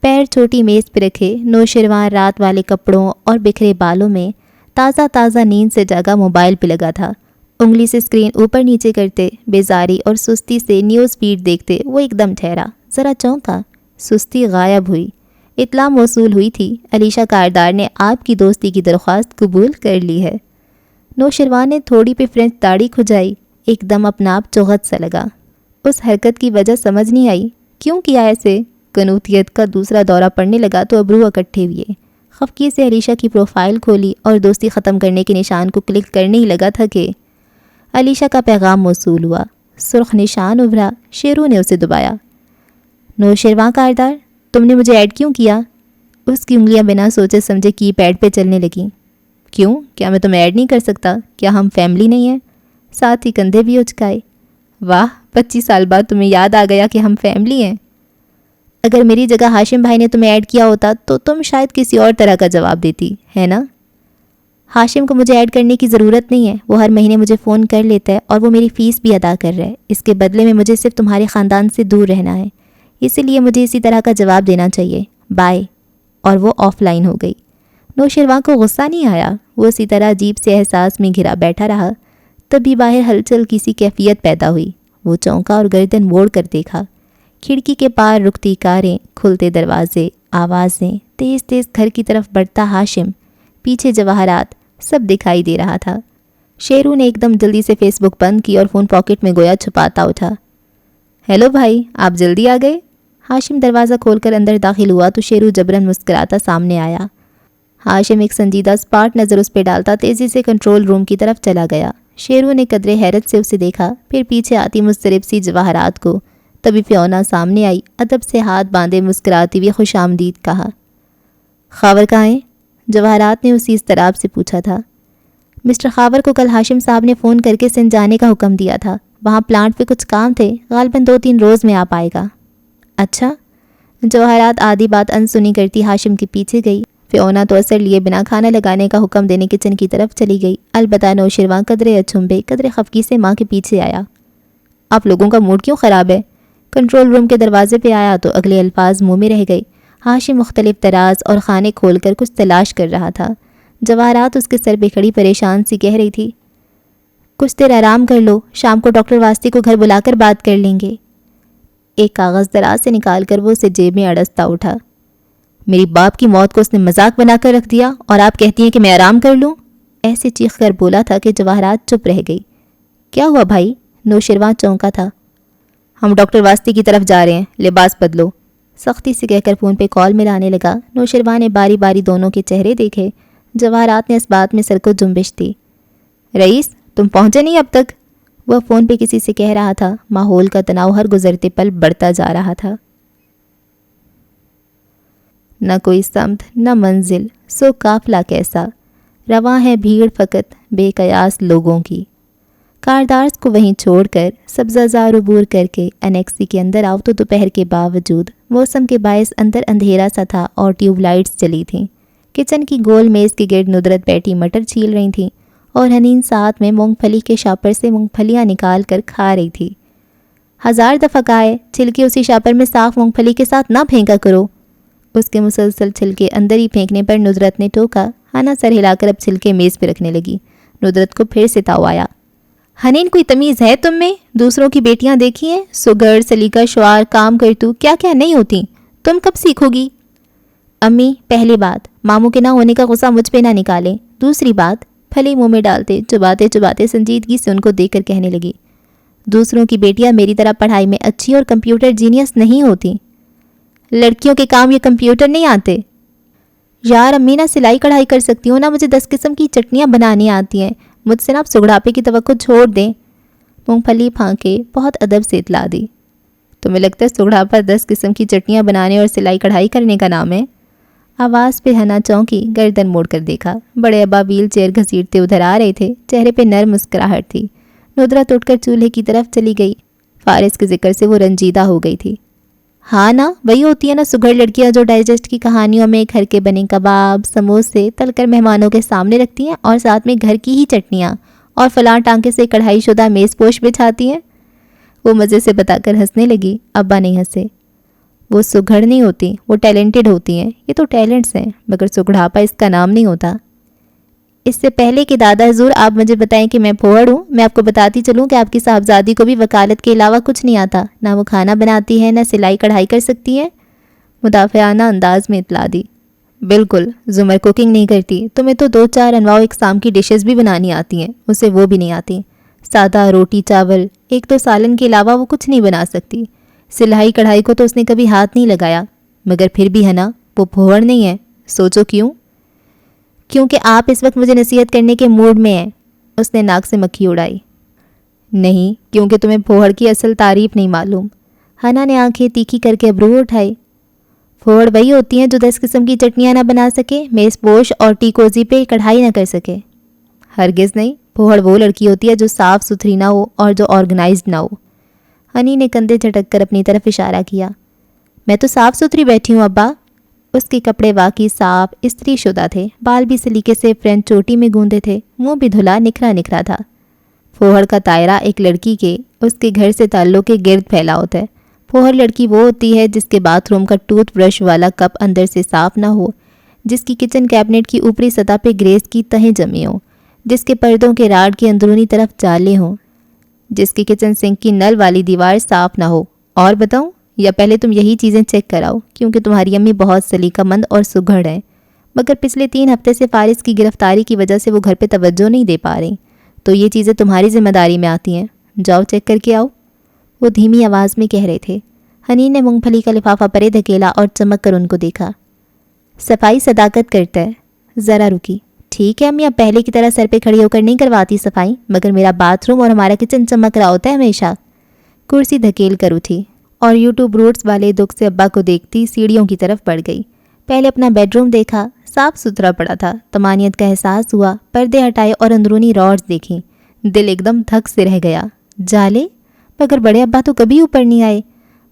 پیر چھوٹی میز پہ رکھے، نوشروان رات والے کپڑوں اور بکھرے بالوں میں تازہ نیند سے جاگا موبائل پہ لگا تھا۔ انگلی سے اسکرین اوپر نیچے کرتے، بیزاری اور سستی سے نیوز فیڈ دیکھتے وہ ایک دم ٹھہرا، ذرا چونکا، سستی غائب ہوئی۔ اطلاع موصول ہوئی تھی، علیشہ کاردار نے آپ کی دوستی کی درخواست قبول کر لی ہے۔ نوشروان نے تھوڑی پہ فرینچ داڑھی کھجائی، ایک دم اپنا آپ چغت سا لگا۔ اس حرکت کی وجہ سمجھ نہیں آئی، کیوں کیا ایسے؟ کنوتیت کا دوسرا دورہ پڑنے لگا تو ابرو اکٹھے ہوئے۔ خفگی سے علیشہ کی پروفائل کھولی اور دوستی ختم کرنے کے نشان کو کلک کرنے ہی لگا تھا کہ علیشہ کا پیغام موصول ہوا۔ سرخ نشان ابھرا، شیرو نے اسے دبایا۔ نوشروان کاردار، تم نے مجھے ایڈ کیوں کیا؟ اس کی انگلیاں بنا سوچے سمجھے کی پیڈ پہ چلنے لگیں۔ کیوں؟ کیا میں تمہیں ایڈ نہیں کر سکتا؟ کیا ہم فیملی نہیں ہیں؟ ساتھ ہی کندھے بھی اچکائے۔ واہ، 25 سال بعد تمہیں یاد آ گیا کہ ہم فیملی ہیں۔ اگر میری جگہ ہاشم بھائی نے تمہیں ایڈ کیا ہوتا تو تم شاید کسی اور طرح کا جواب دیتی، ہے نا؟ ہاشم کو مجھے ایڈ کرنے کی ضرورت نہیں ہے، وہ ہر مہینے مجھے فون کر لیتا ہے اور وہ میری فیس بھی ادا کر رہا ہے۔ اس کے بدلے میں مجھے صرف تمہارے خاندان سے دور رہنا ہے، اسی لیے مجھے اسی طرح کا جواب دینا چاہیے، بائے۔ اور وہ آف لائن ہو گئی۔ نوشروان کو غصہ نہیں آیا، وہ اسی طرح عجیب سے احساس میں گھرا بیٹھا رہا۔ تبھی باہر ہلچل کی سی کیفیت پیدا ہوئی۔ وہ چونکا اور گردن موڑ کر دیکھا۔ کھڑکی کے پار رکتی کاریں، کھلتے دروازے، آوازیں، تیز تیز گھر کی طرف بڑھتا ہاشم، پیچھے جواہرات، سب دکھائی دے رہا تھا۔ شیرو نے ایک دم جلدی سے فیس بک بند کی اور فون پاکٹ میں گویا چھپاتا اٹھا۔ ہیلو بھائی، آپ جلدی آ گئے؟ ہاشم دروازہ کھول کر اندر داخل ہوا تو شیرو جبرن مسکراتا سامنے آیا۔ ہاشم ایک سنجیدہ اسپاٹ نظر اس پہ ڈالتا تیزی سے کنٹرول روم کی طرف چلا گیا۔ شیرو نے قدرے حیرت سے اسے دیکھا، پھر پیچھے آتی مضطرب سی جواہرات کو۔ تبھی فیونا سامنے آئی، ادب سے ہاتھ باندھے مسکراتی ہوئی خوش آمدید کہا۔ خاور کہاں ہیں؟ جواہرات نے اسی اضطراب سے پوچھا تھا۔ مسٹر خاور کو کل ہاشم صاحب نے فون کر کے سندھ جانے کا حکم دیا تھا، وہاں پلانٹ پہ کچھ کام تھے، غالباً 2-3 روز میں آ پائے گا۔ اچھا۔ جواہرات آدھی بات انسنی کرتی ہاشم کے پیچھے گئی۔ فیونا تو اثر لیے بنا کھانا لگانے کا حکم دینے کچن کی طرف چلی گئی۔ البتہ نوشروان قدرے اچھمبے، قدرے خفگی سے ماں کے پیچھے آیا۔ آپ لوگوں کا موڈ کیوں خراب ہے؟ کنٹرول روم کے دروازے پہ آیا تو اگلے الفاظ منہ میں رہ گئے۔ ہاشم مختلف طراز اور خانے کھول کر کچھ تلاش کر رہا تھا۔ جواہرات اس کے سر پہ کھڑی پریشان سی کہہ رہی تھی، کچھ دیر آرام کر لو، شام کو ڈاکٹر واسطے کو گھر بلا کر بات کر لیں گے۔ ایک کاغذ دراز سے نکال کر وہ اسے جیب میں اڑستا اٹھا۔ میری باپ کی موت کو اس نے مذاق بنا کر رکھ دیا اور آپ کہتی ہیں کہ میں آرام کر لوں؟ ایسے چیخ کر بولا تھا کہ جواہرات چپ رہ گئی۔ کیا ہوا بھائی؟ نوشروان چونکا تھا۔ ہم ڈاکٹر واسطے کی طرف جا رہے ہیں، لباس بدلو، سختی سے کہہ کر فون پہ کال ملانے لگا۔ نوشروان نے باری باری دونوں کے چہرے دیکھے۔ جواہرات نے اس بات میں سر کو جنبش دی۔ رئیس، تم پہنچے نہیں اب تک؟ وہ فون پہ کسی سے کہہ رہا تھا۔ ماحول کا تناؤ ہر گزرتے پل بڑھتا جا رہا تھا۔ نہ کوئی سمت نہ منزل، سو قافلہ کیسا، رواں ہے بھیڑ فقط بے قیاس لوگوں کی۔ کاردارز کو وہیں چھوڑ کر سبزہ زار عبور کر کے انیکسی کے اندر آؤ تو دوپہر کے باوجود موسم کے باعث اندر اندھیرا سا تھا اور ٹیوب لائٹس جلی تھیں۔ کچن کی گول میز کے گرد ندرت بیٹھی مٹر چھیل رہی تھیں اور حنین ساتھ میں مونگ پھلی کے شاپر سے مونگ پھلیاں نکال کر کھا رہی تھی۔ 1000 دفعہ کہے چھلکے اسی شاپر میں صاف مونگ پھلی کے ساتھ نہ پھینکا کرو۔ اس کے مسلسل چھلکے اندر ہی پھینکنے پر ندرت نے ٹوکا۔ ہنا سر ہلا کر اب چھلکے میز پہ رکھنے لگی۔ ندرت کو پھر سے تاؤ آیا۔ حنین، کوئی تمیز ہے تم میں؟ دوسروں کی بیٹیاں دیکھی ہیں، سگر، سلیقہ، شعار، کام کرتو، کیا کیا نہیں ہوتی، تم کب سیکھو گی؟ امی، پہلی بات ماموں کے نہ ہونے کا غصہ مجھ پہ نہ نکالیں۔ دوسری بات، پھلی منہ میں ڈالتے چباتے چباتے سنجیدگی سے ان کو دیکھ کر کہنے لگی، دوسروں کی بیٹیاں میری طرح پڑھائی میں اچھی اور کمپیوٹر جینیس نہیں ہوتی۔ لڑکیوں کے کام یہ کمپیوٹر نہیں آتے۔ یار امی، نہ سلائی کڑھائی کر سکتی ہوں، نہ مجھے 10 قسم کی چٹنیاں بنانی آتی ہیں، مجھ سے نا آپ سگڑاپے کی توقع چھوڑ دیں۔ مونگ پھلی پھانکے بہت ادب سے اطلاع دی۔ تمہیں لگتا ہے سگڑاپا 10 قسم کی چٹنیاں بنانے اور سلائی کڑھائی کرنے کا نام ہے؟ آواز پہ ہنا چونکی، گردن موڑ کر دیکھا۔ بڑے ابا ویل چیئر گھسیٹتے ادھر آ رہے تھے، چہرے پہ نرم مسکراہٹ تھی۔ ندرت اٹھ کر چولہے کی طرف چلی گئی۔ فارس کے ذکر سے وہ رنجیدہ ہو گئی تھی۔ ہاں نا، وہی ہوتی ہے نا سگڑ لڑکیاں جو ڈائجسٹ کی کہانیوں میں گھر کے بنے کباب سموسے تل کر مہمانوں کے سامنے رکھتی ہیں اور ساتھ میں گھر کی ہی چٹنیاں اور فلاں ٹانکے سے کڑھائی شدہ میز پوش بچھاتی ہیں۔ وہ مزے سے بتا کر ہنسنے لگی۔ ابا نہیں ہنسے۔ وہ سگڑ نہیں ہوتی، وہ ٹیلنٹڈ ہوتی ہیں۔ یہ تو ٹیلنٹس ہیں، مگر سگڑاپا اس کا نام نہیں ہوتا۔ اس سے پہلے کہ دادا حضور آپ مجھے بتائیں کہ میں پھوڑ ہوں، میں آپ کو بتاتی چلوں کہ آپ کی صاحبزادی کو بھی وکالت کے علاوہ کچھ نہیں آتا، نہ وہ کھانا بناتی ہے نہ سلائی کڑھائی کر سکتی ہے۔ مدافعانہ انداز میں اطلاع دی۔ بالکل، زمر کوکنگ نہیں کرتی، تمہیں تو 2-4 انواع اقسام کی ڈشز بھی بنانی آتی ہیں، اسے وہ بھی نہیں آتی۔ سادہ روٹی چاول، ایک تو سالن کے علاوہ وہ کچھ نہیں بنا سکتی۔ سلائی کڑھائی کو تو اس نے کبھی ہاتھ نہیں لگایا، مگر پھر بھی ہے نا، وہ پھوڑ نہیں ہے۔ سوچو کیوں؟ کیونکہ آپ اس وقت مجھے نصیحت کرنے کے موڈ میں ہیں۔ اس نے ناک سے مکھی اڑائی۔ نہیں، کیونکہ تمہیں پھوڑ کی اصل تعریف نہیں معلوم۔ ہنا نے آنکھیں تیکھی کر کے ابرو اٹھائی۔ پھوڑ وہی ہوتی ہیں جو 10 قسم کی چٹنیاں نہ بنا سکے، میز پوش اور ٹی کوزی پہ کڑھائی نہ کر سکے۔ ہرگز نہیں، پھوڑ وہ لڑکی ہوتی ہے جو صاف ستھری نہ ہو اور جو آرگنائزڈ نہ ہو۔ ہنی نے کندھے جھٹک کر اپنی طرف اشارہ کیا۔ میں تو صاف ستھری بیٹھی ہوں ابا۔ اس کے کپڑے واقعی صاف استری شدہ تھے، بال بھی سلیقے سے فرنچ چوٹی میں گوندے تھے، منہ بھی دھلا نکھرا نکھرا تھا۔ پھوڑ کا دائرہ ایک لڑکی کے اس کے گھر سے تعلق کے گرد پھیلا ہوتا ہے۔ پھوڑ لڑکی وہ ہوتی ہے جس کے باتھ روم کا ٹوتھ برش والا کپ اندر سے صاف نہ ہو، جس کی کچن کیبنٹ کی اوپری سطح پہ گریس کی تہیں جمی ہوں، جس کے پردوں کے راڈ کی اندرونی طرف جالے ہوں، جس کی کچن سنک کی نل والی دیوار صاف نہ ہو۔ اور بتاؤں یا پہلے تم یہی چیزیں چیک کراؤ، کیونکہ تمہاری امی بہت سلیقہ مند اور سگڑ ہیں، مگر پچھلے 3 ہفتے سے فارس کی گرفتاری کی وجہ سے وہ گھر پہ توجہ نہیں دے پا رہی، تو یہ چیزیں تمہاری ذمہ داری میں آتی ہیں۔ جاؤ چیک کر کے آؤ، وہ دھیمی آواز میں کہہ رہے تھے۔ حنین نے مونگ پھلی کا لفافہ پرے دھکیلا اور چمک کر ان کو دیکھا۔ صفائی صداقت کرتا ہے۔ ذرا رکی۔ ٹھیک ہے امی، اب پہلے کی طرح سر پہ کھڑی ہو کر نہیں کرواتی صفائی، مگر میرا باتھ روم اور ہمارا کچن چمک رہا ہوتا ہے ہمیشہ۔ کرسی دھکیل کر اٹھی اور یوٹیوب روٹس والے دکھ سے ابا کو دیکھتی سیڑھیوں کی طرف بڑھ گئی۔ پہلے اپنا بیڈ روم دیکھا، صاف ستھرا پڑا تھا۔ طمانینت کا احساس ہوا، پردے ہٹائے اور اندرونی راڈز دیکھیں۔ دل ایک دم دھک سے رہ گیا۔ جالے؟ مگر بڑے ابا تو کبھی اوپر نہیں آئے۔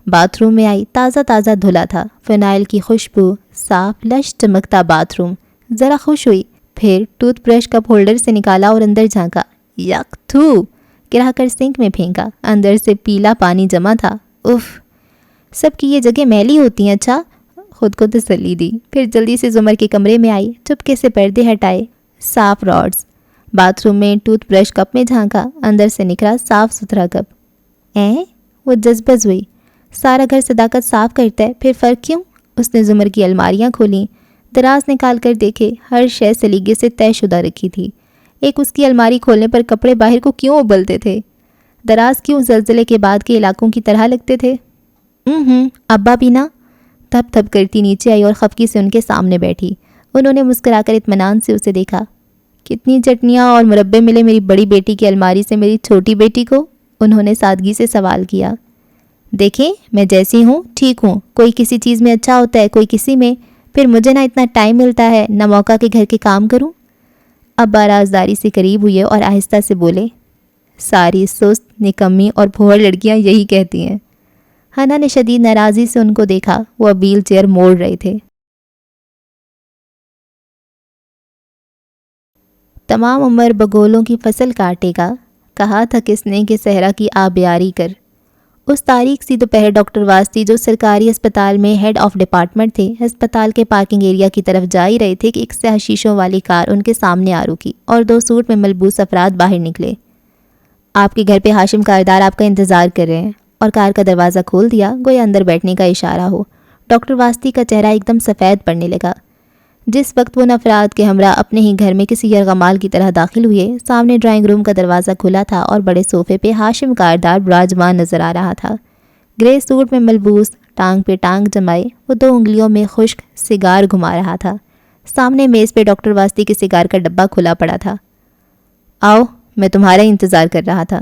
باتھ روم میں آئی، تازہ تازہ دھلا تھا، فنائل کی خوشبو، صاف لش چمکتا باتھ روم۔ ذرا خوش ہوئی، پھر ٹوتھ برش کپ ہولڈر سے نکالا اور اندر جھانکا۔ یک تھو، گرا کر سنک میں پھینکا۔ اندر سے پیلا پانی جمع تھا۔ اف، سب کی یہ جگہ میلی ہوتی ہیں۔ اچھا، خود کو تسلی دی، پھر جلدی سے زمر کے کمرے میں آئی، چپکے سے پردے ہٹائے۔ صاف راڈز۔ باتھ روم میں ٹوتھ برش کپ میں جھانکا، اندر سے نکلا صاف ستھرا کپ۔ وہ جذبز ہوئی۔ سارا گھر صداقت صاف کرتا ہے، پھر فرق کیوں؟ اس نے زمر کی الماریاں کھولیں، دراز نکال کر دیکھے، ہر شے سلیقے سے طے شدہ رکھی تھی۔ ایک اس کی الماری کھولنے پر کپڑے باہر کو کیوں ابلتے تھے؟ دراز کیوں زلزلے کے بعد کے علاقوں کی طرح لگتے تھے؟ ابا بھی نا؟ تھپ تھپ کرتی نیچے آئی اور خفکی سے ان کے سامنے بیٹھی۔ انہوں نے مسکرا کر اطمینان سے اسے دیکھا۔ کتنی چٹنیاں اور مربے ملے میری بڑی بیٹی کی الماری سے میری چھوٹی بیٹی کو؟ انہوں نے سادگی سے سوال کیا۔ دیکھیں، میں جیسی ہوں ٹھیک ہوں، کوئی کسی چیز میں اچھا ہوتا ہے، کوئی کسی میں، پھر مجھے نہ اتنا ٹائم ملتا ہے نہ موقع کہ گھر کے کام کروں۔ ابا رازداری سے قریب ہوئے اور آہستہ سے بولے، ساری سست نکمی اور پھوڑ لڑکیاں یہی کہتی ہیں۔ ہنا نے شدید ناراضی سے ان کو دیکھا، وہ اب ویل چیئر موڑ رہے تھے۔ تمام عمر بگولوں کی فصل کاٹے گا، کہا تھا کس نے کہ صحرا کی آبیاری کر۔ اس تاریخ سی دوپہر ڈاکٹر واسطی جو سرکاری اسپتال میں ہیڈ آف ڈپارٹمنٹ تھے، ہسپتال کے پارکنگ ایریا کی طرف جا ہی رہے تھے کہ ایک سیاہ شیشوں والی کار ان کے سامنے آ رکی اور 2 سوٹ میں ملبوس افراد باہر نکلے۔ آپ کے گھر پہ ہاشم کاردار آپ کا انتظار کر رہے ہیں، اور کار کا دروازہ کھول دیا گویا اندر بیٹھنے کا اشارہ ہو۔ ڈاکٹر واسطی کا چہرہ ایک دم سفید پڑنے لگا۔ جس وقت وہ ان افراد کے ہمراہ اپنے ہی گھر میں کسی یرغمال کی طرح داخل ہوئے، سامنے ڈرائنگ روم کا دروازہ کھلا تھا اور بڑے صوفے پہ ہاشم کاردار براجمان نظر آ رہا تھا۔ گرے سوٹ میں ملبوس، ٹانگ پہ ٹانگ جمائے، وہ 2 انگلیوں میں خشک سگار گھما رہا تھا۔ سامنے میز پہ ڈاکٹر واسطی کے سگار کا ڈبہ کھلا پڑا تھا۔ آؤ، میں تمہارا ہی انتظار کر رہا تھا۔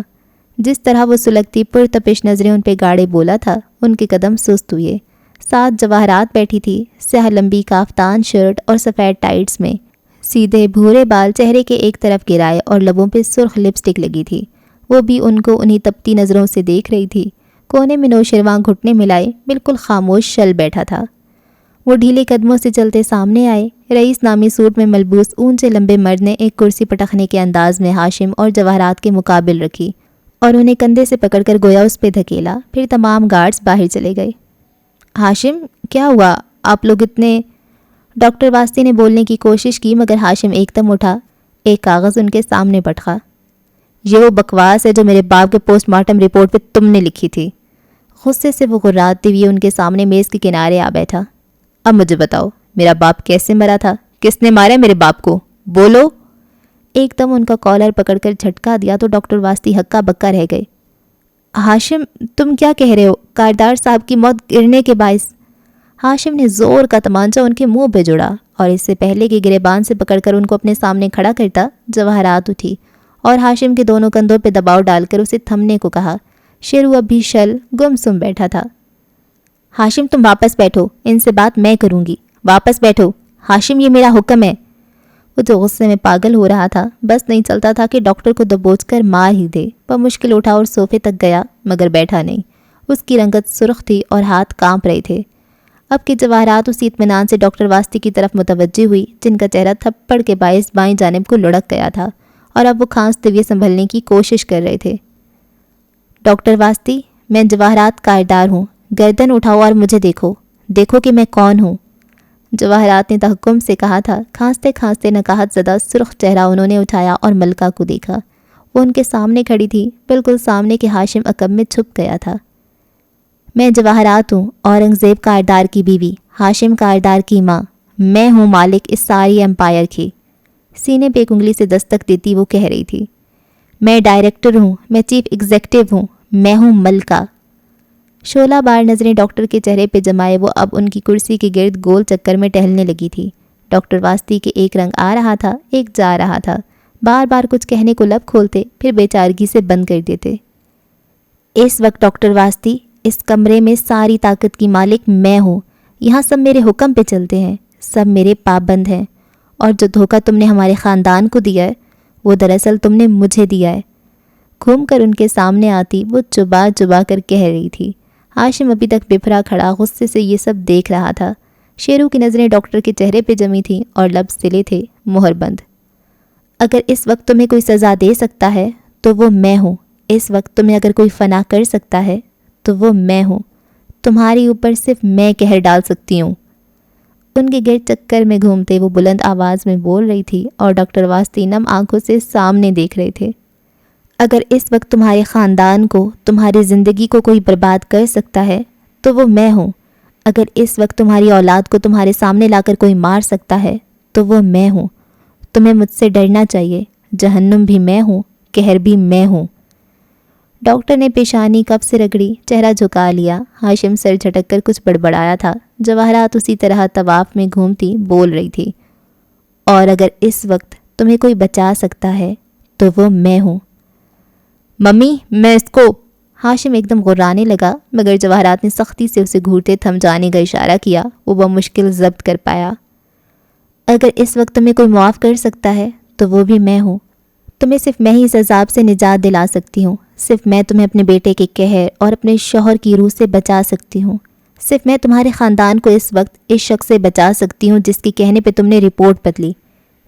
جس طرح وہ سلگتی پرتپش نظریں ان پہ گاڑے بولا تھا، ان کے قدم سست ہوئے۔ ساتھ جواہرات بیٹھی تھی، سیاہ لمبی کافتان شرٹ اور سفید ٹائٹس میں، سیدھے بھورے بال چہرے کے ایک طرف گرائے اور لبوں پہ سرخ لپسٹک لگی تھی۔ وہ بھی ان کو انہی تپتی نظروں سے دیکھ رہی تھی۔ کونے میں نوشرواں گھٹنے ملائے بالکل خاموش شل بیٹھا تھا۔ وہ ڈھیلے قدموں سے چلتے سامنے آئے۔ رئیس نامی سوٹ میں ملبوس اونچے لمبے مرد نے ایک کرسی پٹخنے کے انداز میں ہاشم اور جواہرات کے مقابل رکھی اور انہیں کندھے سے پکڑ کر گویا اس پہ دھکیلا۔ پھر تمام گارڈز باہر چلے گئے۔ ہاشم، کیا ہوا؟ آپ لوگ اتنے… ڈاکٹر واسطے نے بولنے کی کوشش کی مگر ہاشم ایک دم اٹھا۔ ایک کاغذ ان کے سامنے پٹخا۔ یہ وہ بکواس ہے جو میرے باپ کے پوسٹ مارٹم رپورٹ پہ تم نے لکھی تھی۔ غصے سے وہ غراتے ہوئے ان کے سامنے میز کے کنارے آ بیٹھا۔ اب مجھے بتاؤ، میرا باپ کیسے مرا تھا؟ کس نے مارا میرے باپ کو؟ بولو۔ ایک دم ان کا کالر پکڑ کر جھٹکا دیا تو ڈاکٹر واسطی ہکا بکا رہ گئے۔ ہاشم، تم کیا کہہ رہے ہو؟ کاردار صاحب کی موت گرنے کے باعث… ہاشم نے زور کا تمانچہ ان کے منہ پہ جوڑا اور اس سے پہلے کہ گریبان سے پکڑ کر ان کو اپنے سامنے کھڑا کرتا، جواہرات اٹھی اور ہاشم کے دونوں کندھوں پہ دباؤ ڈال کر اسے تھمنے کو کہا۔ شیرو اب بھی شل گم سم بیٹھا تھا۔ ہاشم، تم واپس بیٹھو، ان سے بات میں کروں گی۔ واپس بیٹھو ہاشم، یہ میرا حکم ہے۔ وہ تو غصے میں پاگل ہو رہا تھا، بس نہیں چلتا تھا کہ ڈاکٹر کو دبوچ کر مار ہی دے۔ وہ مشکل اٹھا اور صوفے تک گیا مگر بیٹھا نہیں۔ اس کی رنگت سرخ تھی اور ہاتھ کانپ رہے تھے۔ اب کہ جواہرات اسی اطمینان سے ڈاکٹر واسطی کی طرف متوجہ ہوئی جن کا چہرہ تھپڑ کے باعث بائیں جانب کو لڑک گیا تھا اور اب وہ کھانستے ہوئے سنبھلنے کی کوشش کر رہے تھے۔ ڈاکٹر واسطی، میں جواہرات کاردار ہوں، گردن اٹھاؤ اور مجھے دیکھو، دیکھو کہ میں کون ہوں۔ جواہرات نے تحکم سے کہا تھا۔ کھانستے کھانستے نکاہت زدہ سرخ چہرہ انہوں نے اٹھایا اور ملکہ کو دیکھا۔ وہ ان کے سامنے کھڑی تھی، بالکل سامنے کے ہاشم عقب میں چھپ گیا تھا۔ میں جواہرات ہوں، اورنگزیب کاردار کی بیوی، ہاشم کاردار کی ماں۔ میں ہوں مالک اس ساری امپائر کی۔ سینے پہ ایک انگلی سے دستک دیتی وہ کہہ رہی تھی۔ میں ڈائریکٹر ہوں، میں چیف ایگزیکٹو ہوں، میں ہوں ملکہ۔ شعلہ بار نظریں ڈاکٹر کے چہرے پہ جمائے وہ اب ان کی کرسی کے گرد گول چکر میں ٹہلنے لگی تھی۔ ڈاکٹر واسطی کے ایک رنگ آ رہا تھا، ایک جا رہا تھا۔ بار بار کچھ کہنے کو لب کھولتے پھر بے چارگی سے بند کر دیتے۔ اس وقت ڈاکٹر واسطی، اس کمرے میں ساری طاقت کی مالک میں ہوں۔ یہاں سب میرے حکم پہ چلتے ہیں، سب میرے پابند ہیں، اور جو دھوکہ تم نے ہمارے خاندان کو دیا ہے وہ دراصل تم نے مجھے دیا ہے۔ گھوم کر ان کے سامنے آتی وہ چبا چبا کر کہہ رہی تھی۔ ہاشم ابھی تک بپھرا کھڑا غصے سے یہ سب دیکھ رہا تھا۔ شیرو کی نظریں ڈاکٹر کے چہرے پہ جمی تھیں اور لب سلے تھے، مہر بند۔ اگر اس وقت تمہیں کوئی سزا دے سکتا ہے تو وہ میں ہوں۔ اس وقت تمہیں اگر کوئی فنا کر سکتا ہے تو وہ میں ہوں۔ تمہاری اوپر صرف میں قہر ڈال سکتی ہوں۔ ان کے گرد چکر میں گھومتے وہ بلند آواز میں بول رہی تھی اور ڈاکٹر واسطی نم آنکھوں سے سامنے دیکھ رہے تھے۔ اگر اس وقت تمہارے خاندان کو، تمہاری زندگی کو کوئی برباد کر سکتا ہے تو وہ میں ہوں۔ اگر اس وقت تمہاری اولاد کو تمہارے سامنے لا کر کوئی مار سکتا ہے تو وہ میں ہوں۔ تمہیں مجھ سے ڈرنا چاہیے، جہنم بھی میں ہوں، قہر بھی میں ہوں۔ ڈاکٹر نے پیشانی کف سے رگڑی، چہرہ جھکا لیا۔ ہاشم سر جھٹک کر کچھ بڑبڑایا تھا۔ جواہرات اسی طرح طواف میں گھومتی بول رہی تھی، اور اگر اس وقت تمہیں کوئی بچا سکتا ہے تو وہ میں ہوں۔ ممی، میں اس کو… ہاشم ایک دم غرانے لگا مگر جواہرات نے سختی سے اسے گھورتے تھم جانے کا اشارہ کیا۔ وہ بمشکل ضبط کر پایا۔ اگر اس وقت تمہیں کوئی معاف کر سکتا ہے تو وہ بھی میں ہوں۔ تمہیں صرف میں ہی اس عذاب سے نجات دلا سکتی ہوں۔ صرف میں تمہیں اپنے بیٹے کے قہر اور اپنے شوہر کی روح سے بچا سکتی ہوں۔ صرف میں تمہارے خاندان کو اس وقت اس شخص سے بچا سکتی ہوں جس کے کہنے پہ تم نے رپورٹ بدلی۔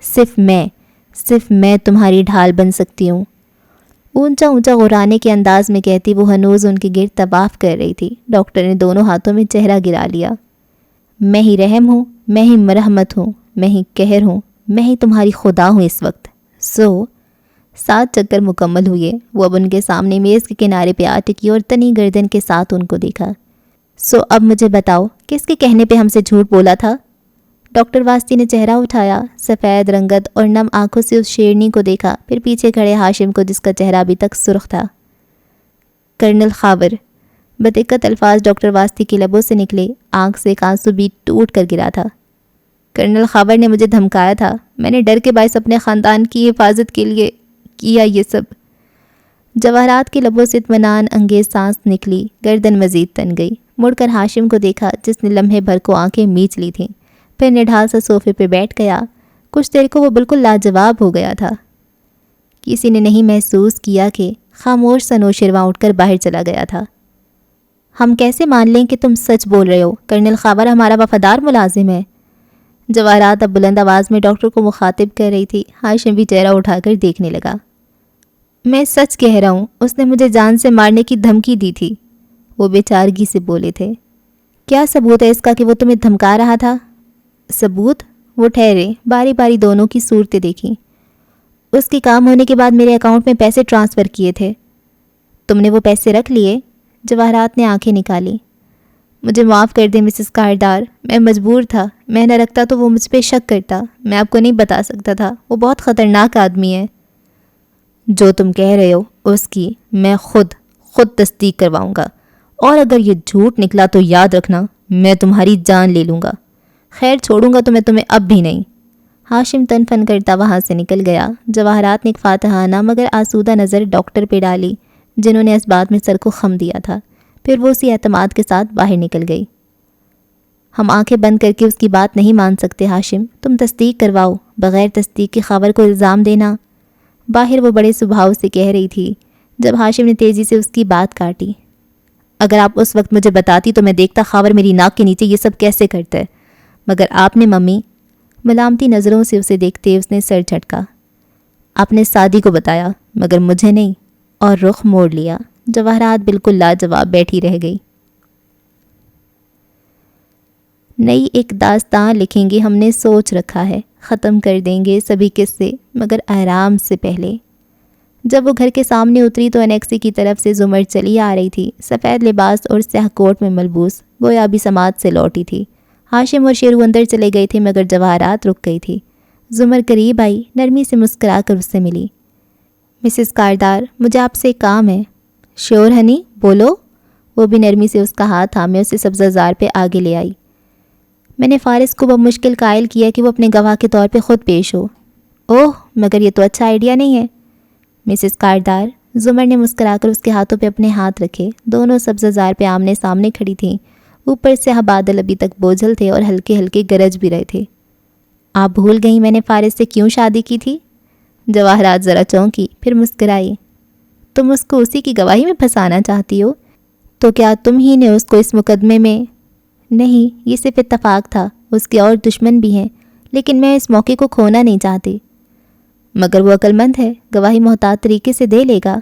صرف میں تمہاری ڈھال بن سکتی ہوں۔ اونچا اونچا غرانے کے انداز میں کہتی وہ ہنوز ان کے گرد طواف کر رہی تھی۔ ڈاکٹر نے دونوں ہاتھوں میں چہرہ گرا لیا۔ میں ہی رحم ہوں، میں ہی مرحمت ہوں، میں ہی قہر ہوں، میں ہی تمہاری خدا ہوں اس وقت۔ 7 چکر مکمل ہوئے۔ وہ اب ان کے سامنے میز کے کنارے پہ آ ٹکی اور تنی گردن کے ساتھ ان کو دیکھا۔ اب مجھے بتاؤ، کس کے کہنے پہ ہم سے جھوٹ بولا تھا؟ ڈاکٹر واسطی نے چہرہ اٹھایا، سفید رنگت اور نم آنکھوں سے اس شیرنی کو دیکھا، پھر پیچھے کھڑے ہاشم کو جس کا چہرہ ابھی تک سرخ تھا۔ کرنل خاور۔ بدقت الفاظ ڈاکٹر واسطی کے لبوں سے نکلے، آنکھ سے ایک آنسو بھی ٹوٹ کر گرا تھا۔ کرنل خاور نے مجھے دھمکایا تھا، میں نے ڈر کے باعث اپنے خاندان کی حفاظت کے لیے کیا یہ سب؟ جواہرات کے لبوں سے اطمینان انگیز سانس نکلی، گردن مزید تن گئی۔ مڑ کر ہاشم کو دیکھا جس نے لمحے بھر کو آنکھیں میچ لی تھیں، پھر نڈھال سا صوفے پہ بیٹھ گیا۔ کچھ دیر کو وہ بالکل لاجواب ہو گیا تھا۔ کسی نے نہیں محسوس کیا کہ خاموش سا نوشیروان اٹھ کر باہر چلا گیا تھا۔ ہم کیسے مان لیں کہ تم سچ بول رہے ہو؟ کرنل خاور ہمارا وفادار ملازم ہے۔ جواہرات اب بلند آواز میں ڈاکٹر کو مخاطب کر رہی تھی۔ ہاشم بھی چہرہ اٹھا کر دیکھنے لگا۔ میں سچ کہہ رہا ہوں، اس نے مجھے جان سے مارنے کی دھمکی دی تھی، وہ بے چارگی سے بولے تھے۔ کیا ثبوت ہے اس کا کہ وہ تمہیں دھمکا رہا تھا؟ ثبوت؟ وہ ٹھہرے، باری باری دونوں کی صورتیں دیکھیں۔ اس کے کام ہونے کے بعد میرے اکاؤنٹ میں پیسے ٹرانسفر کیے تھے۔ تم نے وہ پیسے رکھ لیے؟ جواہرات نے آنکھیں نکالی۔ مجھے معاف کر دیں مسز کاردار، میں مجبور تھا، میں نہ رکھتا تو وہ مجھ پہ شک کرتا، میں آپ کو نہیں بتا سکتا تھا، وہ بہت خطرناک آدمی ہے۔ جو تم کہہ رہے ہو اس کی میں خود تصدیق کرواؤں گا، اور اگر یہ جھوٹ نکلا تو یاد رکھنا میں تمہاری جان لے لوں گا۔ خیر چھوڑوں گا تو میں تمہیں اب بھی نہیں۔ ہاشم تن فن کرتا وہاں سے نکل گیا۔ جواہرات نے ایک فاتحانہ مگر آسودہ نظر ڈاکٹر پہ ڈالی جنہوں نے اس بات میں سر کو خم دیا تھا، پھر وہ اسی اعتماد کے ساتھ باہر نکل گئی۔ ہم آنکھیں بند کر کے اس کی بات نہیں مان سکتے ہاشم، تم تصدیق کرواؤ، بغیر تصدیق کے خاور کو الزام دینا۔ باہر وہ بڑے سبھاؤ سے کہہ رہی تھی جب ہاشم نے تیزی سے اس کی بات کاٹی۔ اگر آپ اس وقت مجھے بتاتی تو میں دیکھتا خاور میری ناک کے نیچے یہ سب کیسے کرتا ہے، مگر آپ نے ممی، ملامتی نظروں سے اسے دیکھتے اس نے سر جھٹکا۔ آپ نے سعدی کو بتایا مگر مجھے نہیں، اور رخ موڑ لیا۔ جواہرات بالکل لاجواب بیٹھی رہ گئی۔ نئی ایک داستان لکھیں گے ہم نے سوچ رکھا ہے، ختم کر دیں گے سبھی قصے مگر آرام سے پہلے۔ جب وہ گھر کے سامنے اتری تو انیکسی کی طرف سے زمر چلی آ رہی تھی، سفید لباس اور سیاہ کوٹ میں ملبوس، گویا ابھی سماعت سے لوٹی تھی۔ ہاشم اور شیرو اندر چلے گئے تھے مگر جواہرات رک گئی تھی۔ زمر قریب آئی، نرمی سے مسکرا کر اس سے ملی۔ مسز کاردار، مجھے آپ سے ایک کام ہے۔ شیور ہنی، بولو۔ وہ بھی نرمی سے اس کا ہاتھ تھامے اسے سبزہ زار پہ آگے لے آئی۔ میں نے فارس کو بمشکل قائل کیا کہ وہ اپنے گواہ کے طور پہ خود پیش ہو۔ اوہ، مگر یہ تو اچھا آئیڈیا نہیں ہے۔ مسز کاردار، زمر نے مسکرا کر اس کے ہاتھوں پہ اپنے ہاتھ رکھے۔ دونوں سبزہ زار پہ آمنے سامنے کھڑی تھیں، اوپر سے بادل ابھی تک بوجھل تھے اور ہلکے ہلکے گرج بھی رہے تھے۔ آپ بھول گئیں میں نے فارس سے کیوں شادی کی تھی؟ جواہرات ذرا چونکی، پھر مسکرائی۔ تم اس کو اسی کی گواہی میں پھنسانا چاہتی ہو؟ تو کیا تم ہی نے اس کو اس مقدمے میں؟ نہیں، یہ صرف اتفاق تھا، اس کے اور دشمن بھی ہیں، لیکن میں اس موقع کو کھونا نہیں چاہتی۔ مگر وہ عقل مند ہے، گواہی محتاط طریقے سے دے لے گا۔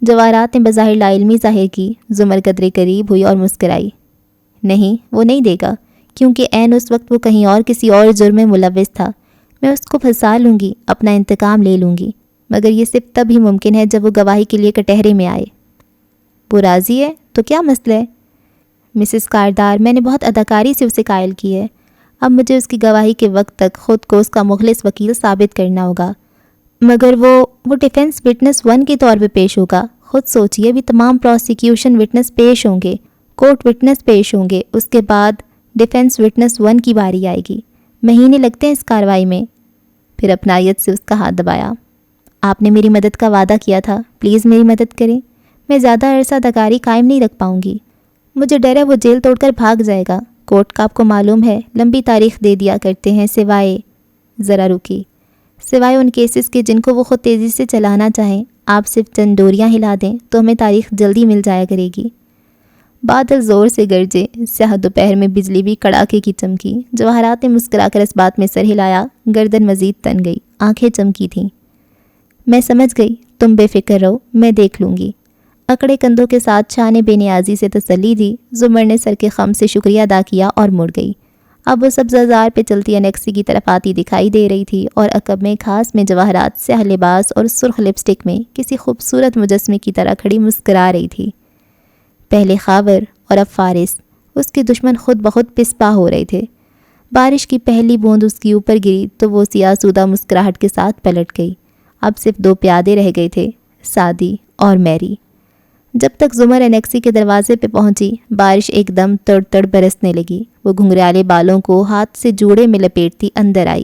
جواہرات نے بظاہر لا علمی ظاہر کی۔ زمر قدرے قریب ہوئی اور مسکرائی۔ نہیں، وہ نہیں دے گا، کیونکہ عین اس وقت وہ کہیں اور کسی اور جرم میں ملوث تھا۔ میں اس کو پھنسا لوں گی، اپنا انتقام لے لوں گی، مگر یہ صرف تب ہی ممکن ہے جب وہ گواہی کے لیے کٹہرے میں آئے۔ وہ راضی ہے تو کیا مسئلہ ہے؟ مسز کاردار، میں نے بہت اداکاری سے اسے قائل کی ہے، اب مجھے اس کی گواہی کے وقت تک خود کو اس کا مخلص وکیل ثابت کرنا ہوگا۔ مگر وہ ڈیفنس وٹنس 1 کے طور پہ پیش ہوگا۔ خود سوچئے، بھی تمام پروسیکیوشن وٹنس پیش ہوں گے، کورٹ وٹنس پیش ہوں گے، اس کے بعد ڈیفنس وٹنس 1 کی باری آئے گی۔ مہینے لگتے ہیں اس کارروائی میں۔ پھر اپنائیت سے اس کا ہاتھ دبایا۔ آپ نے میری مدد کا وعدہ کیا تھا، پلیز میری مدد کریں، میں زیادہ عرصہ اداکاری قائم نہیں رکھ پاؤں گی۔ مجھے ڈر ہے وہ جیل توڑ کر بھاگ جائے گا۔ کورٹ کا آپ کو معلوم ہے لمبی تاریخ دے دیا کرتے ہیں، سوائے ذرا رکی، سوائے ان کیسز کے جن کو وہ خود تیزی سے چلانا چاہیں۔ آپ صرف چند ڈوریاں ہلا دیں تو ہمیں تاریخ جلدی مل جایا کرے گی۔ بادل زور سے گرجے، سیاہ دوپہر میں بجلی بھی کڑاکے کی چمکی۔ جواہرات نے مسکرا کر اس بات میں سر ہلایا، گردن مزید تن گئی، آنکھیں چمکی تھیں۔ میں سمجھ گئی، تم بے فکر رہو، میں دیکھ لوں گی۔ اکڑے کندھوں کے ساتھ شاہ نے بے نیازی سے تسلی دی۔ زمر نے سر کے خم سے شکریہ ادا کیا اور مڑ گئی۔ اب وہ سبزہ زار پہ چلتی انیکسی کی طرف آتی دکھائی دے رہی تھی، اور عقب میں خاص میں جواہرات سیاہ لباس اور سرخ لپسٹک میں کسی خوبصورت مجسمے کی طرح کھڑی مسکرا رہی تھی۔ پہلے خاور اور اب فارس، اس کے دشمن خود بخود پسپا ہو رہے تھے۔ بارش کی پہلی بوند اس کے اوپر گری تو وہ سیاہ سودہ مسکراہٹ کے ساتھ پلٹ گئی۔ اب صرف 2 پیادے رہ گئے تھے، سعدی اور میری۔ جب تک زمر انیکسی کے دروازے پہ پہنچی، بارش ایک دم تڑ تڑ برسنے لگی۔ وہ گھنگریالے بالوں کو ہاتھ سے جوڑے میں لپیٹتی اندر آئی۔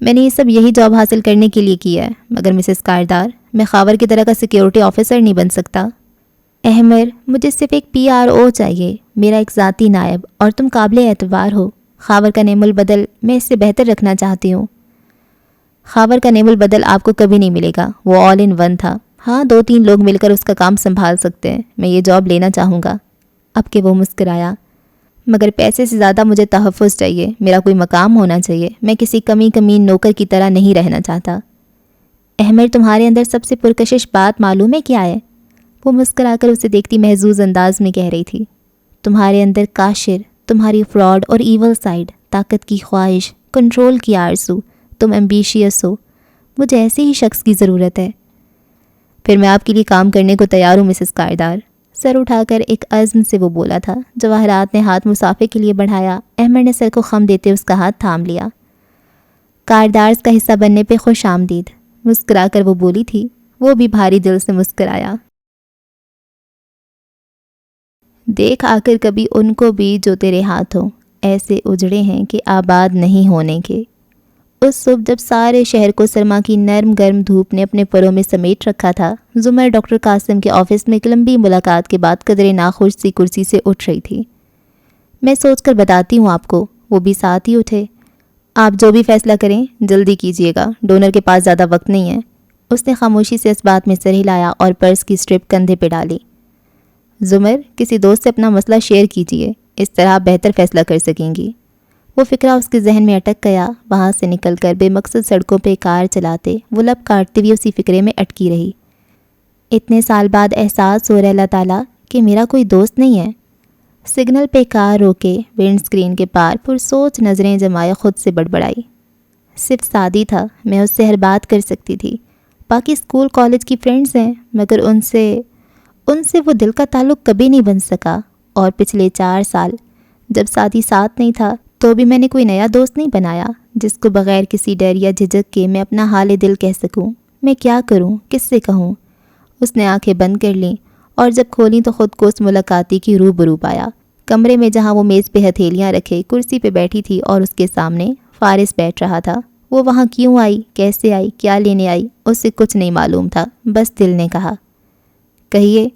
میں نے یہ سب یہی جاب حاصل کرنے کے لیے کیا ہے، مگر مسز کاردار میں خاور کی طرح کا سیکیورٹی آفیسر نہیں بن سکتا۔ احمر، مجھے صرف ایک PRO چاہیے، میرا ایک ذاتی نائب، اور تم قابل اعتبار ہو۔ خاور کا نعم البدل میں اس سے بہتر رکھنا چاہتی ہوں۔ خاور کا نعم البدل آپ کو کبھی نہیں ملے گا، وہ آل ان ون تھا۔ ہاں، 2-3 لوگ مل کر اس کا کام سنبھال سکتے ہیں، میں یہ جاب لینا چاہوں گا۔ اب کہ وہ مسکرایا، مگر پیسے سے زیادہ مجھے تحفظ چاہیے، میرا کوئی مقام ہونا چاہیے، میں کسی کمین نوکر کی طرح نہیں رہنا چاہتا۔ احمر، تمہارے اندر سب سے پرکشش بات معلوم ہے کیا ہے؟ وہ مسکرا کر اسے دیکھتی محظوظ انداز میں کہہ رہی تھی، تمہارے اندر کاشر، تمہاری فراڈ اور ایول سائڈ، طاقت کی خواہش، کنٹرول کی آرزو، تم ایمبیشیس ہو، مجھے ایسے ہی شخص کی ضرورت ہے۔ پھر میں آپ کے لیے کام کرنے کو تیار ہوں مسز کاردار، سر اٹھا کر ایک عزم سے وہ بولا تھا۔ جواہرات نے ہاتھ مسافے کے لیے بڑھایا، احمد نے سر کو خم دیتے اس کا ہاتھ تھام لیا۔ کاردارز کا حصہ بننے پہ خوش آمدید، مسکرا کر وہ بولی تھی۔ وہ بھی بھاری دل سے مسکرایا۔ دیکھ آ کر کبھی ان کو بھی جو تیرے ہاتھوں ایسے اجڑے ہیں کہ آباد نہیں ہونے کے۔ اس صبح جب سارے شہر کو سرما کی نرم گرم دھوپ نے اپنے پروں میں سمیٹ رکھا تھا، زمر ڈاکٹر قاسم کے آفس میں ایک لمبی ملاقات کے بعد قدرے ناخوش سی کرسی سے اٹھ رہی تھی۔ میں سوچ کر بتاتی ہوں آپ کو، وہ بھی ساتھ ہی اٹھے۔ آپ جو بھی فیصلہ کریں جلدی کیجیے گا، ڈونر کے پاس زیادہ وقت نہیں ہے۔ اس نے خاموشی سے اس بات میں سر ہلایا اور پرس کی سٹرپ کندھے پہ ڈالی۔ زمر، کسی دوست سے اپنا مسئلہ شیئر کیجیے، اس طرح آپ بہتر فیصلہ کر سکیں گی۔ وہ فکرہ اس کے ذہن میں اٹک گیا۔ وہاں سے نکل کر بے مقصد سڑکوں پہ کار چلاتے وہ لب کاٹتے ہوئے اسی فکرے میں اٹکی رہی۔ اتنے سال بعد احساس ہو رہا اللہ تعالیٰ کہ میرا کوئی دوست نہیں ہے۔ سگنل پہ کار روکے، ونڈ اسکرین کے پار پرسوچ نظریں جمائے خود سے بڑبڑائی۔ صرف سادی تھا، میں اس سے ہر بات کر سکتی تھی۔ باقی اسکول کالج کی فرینڈز ہیں، مگر ان سے وہ دل کا تعلق کبھی نہیں بن سکا۔ اور پچھلے 4 سال جب ساتھی ساتھ نہیں تھا تو بھی میں نے کوئی نیا دوست نہیں بنایا جس کو بغیر کسی ڈر یا جھجک کے میں اپنا حال دل کہہ سکوں۔ میں کیا کروں، کس سے کہوں؟ اس نے آنکھیں بند کر لیں اور جب کھولیں تو خود کو اس ملاقاتی کی روبرو پایا۔ کمرے میں جہاں وہ میز پہ ہتھیلیاں رکھے کرسی پہ بیٹھی تھی اور اس کے سامنے فارس بیٹھ رہا تھا۔ وہ وہاں کیوں آئی، کیسے آئی، کیا لینے آئی، اس سے کچھ نہیں معلوم تھا، بس دل نے کہا کہیے۔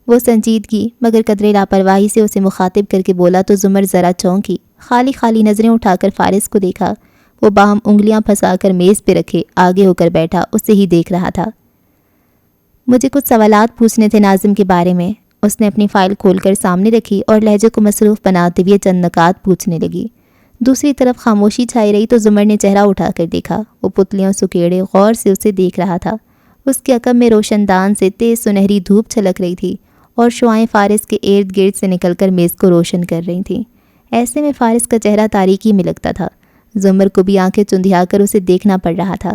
وہ سنجیدگی مگر قدرے لاپرواہی سے اسے مخاطب کر کے بولا تو زمر ذرا چونکی، خالی نظریں اٹھا کر فارس کو دیکھا۔ وہ باہم انگلیاں پھنسا کر میز پہ رکھے آگے ہو کر بیٹھا اسے ہی دیکھ رہا تھا۔ مجھے کچھ سوالات پوچھنے تھے ناظم کے بارے میں۔ اس نے اپنی فائل کھول کر سامنے رکھی اور لہجے کو مصروف بناتے ہوئے چند نکات پوچھنے لگی۔ دوسری طرف خاموشی چھائی رہی تو زمر نے چہرہ اٹھا کر دیکھا۔ وہ پتلیاں سکیڑے غور سے اسے دیکھ رہا تھا۔ اس کے عقب میں روشن دان سے تیز سنہری دھوپ چھلک رہی تھی اور شعائیں فارس کے ارد گرد سے نکل کر میز کو روشن کر رہی تھیں۔ ایسے میں فارس کا چہرہ تاریکی میں لگتا تھا۔ زمر کو بھی آنکھیں چندھیا کر اسے دیکھنا پڑ رہا تھا۔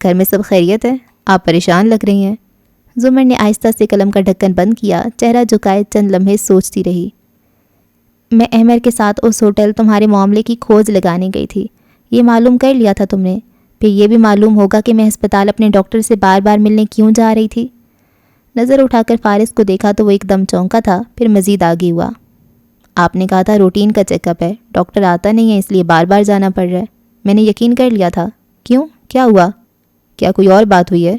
گھر میں سب خیریت ہے؟ آپ پریشان لگ رہی ہیں۔ زمر نے آہستہ سے قلم کا ڈھکن بند کیا، چہرہ جھکائے چند لمحے سوچتی رہی۔ میں احمر کے ساتھ اس ہوٹل تمہارے معاملے کی کھوج لگانے گئی تھی۔ یہ معلوم کر لیا تھا تم نے؟ پھر یہ بھی معلوم ہوگا کہ میں ہسپتال اپنے ڈاکٹر سے بار بار ملنے کیوں جا رہی تھی؟ نظر اٹھا کر فارس کو دیکھا تو وہ ایک دم چونکا تھا، پھر مزید آگے ہوا۔ آپ نے کہا تھا روٹین کا چیک اپ ہے، ڈاکٹر آتا نہیں ہے اس لیے بار بار جانا پڑ رہا ہے۔ میں نے یقین کر لیا تھا۔ کیوں، کیا ہوا؟ کیا کوئی اور بات ہوئی ہے؟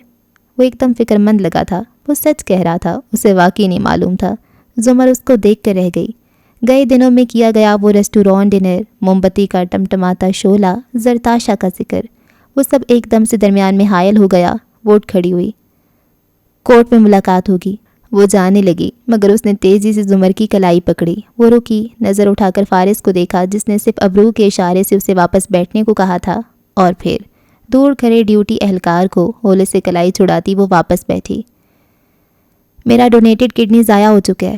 وہ ایک دم فکر مند لگا تھا۔ وہ سچ کہہ رہا تھا، اسے واقعی نہیں معلوم تھا۔ زمر اس کو دیکھ کر رہ گئی۔ گئے دنوں میں کیا گیا وہ ریسٹورانٹ ڈنر، موم بتی کا ٹمٹماتا شعلہ، زرتاشا کا ذکر، وہ سب ایک دم سے درمیان میں حائل ہو گیا۔ وہ اٹھ کھڑی ہوئی۔ کورٹ میں ملاقات ہوگی، وہ جانے لگی، مگر اس نے تیزی سے زمر کی کلائی پکڑی۔ وہ رکی، نظر اٹھا کر فارس کو دیکھا جس نے صرف ابرو کے اشارے سے اسے واپس بیٹھنے کو کہا تھا، اور پھر دور کھڑے ڈیوٹی اہلکار کو ہولے سے کلائی چھڑاتی وہ واپس بیٹھی۔ میرا ڈونیٹڈ کڈنی ضائع ہو چکا ہے،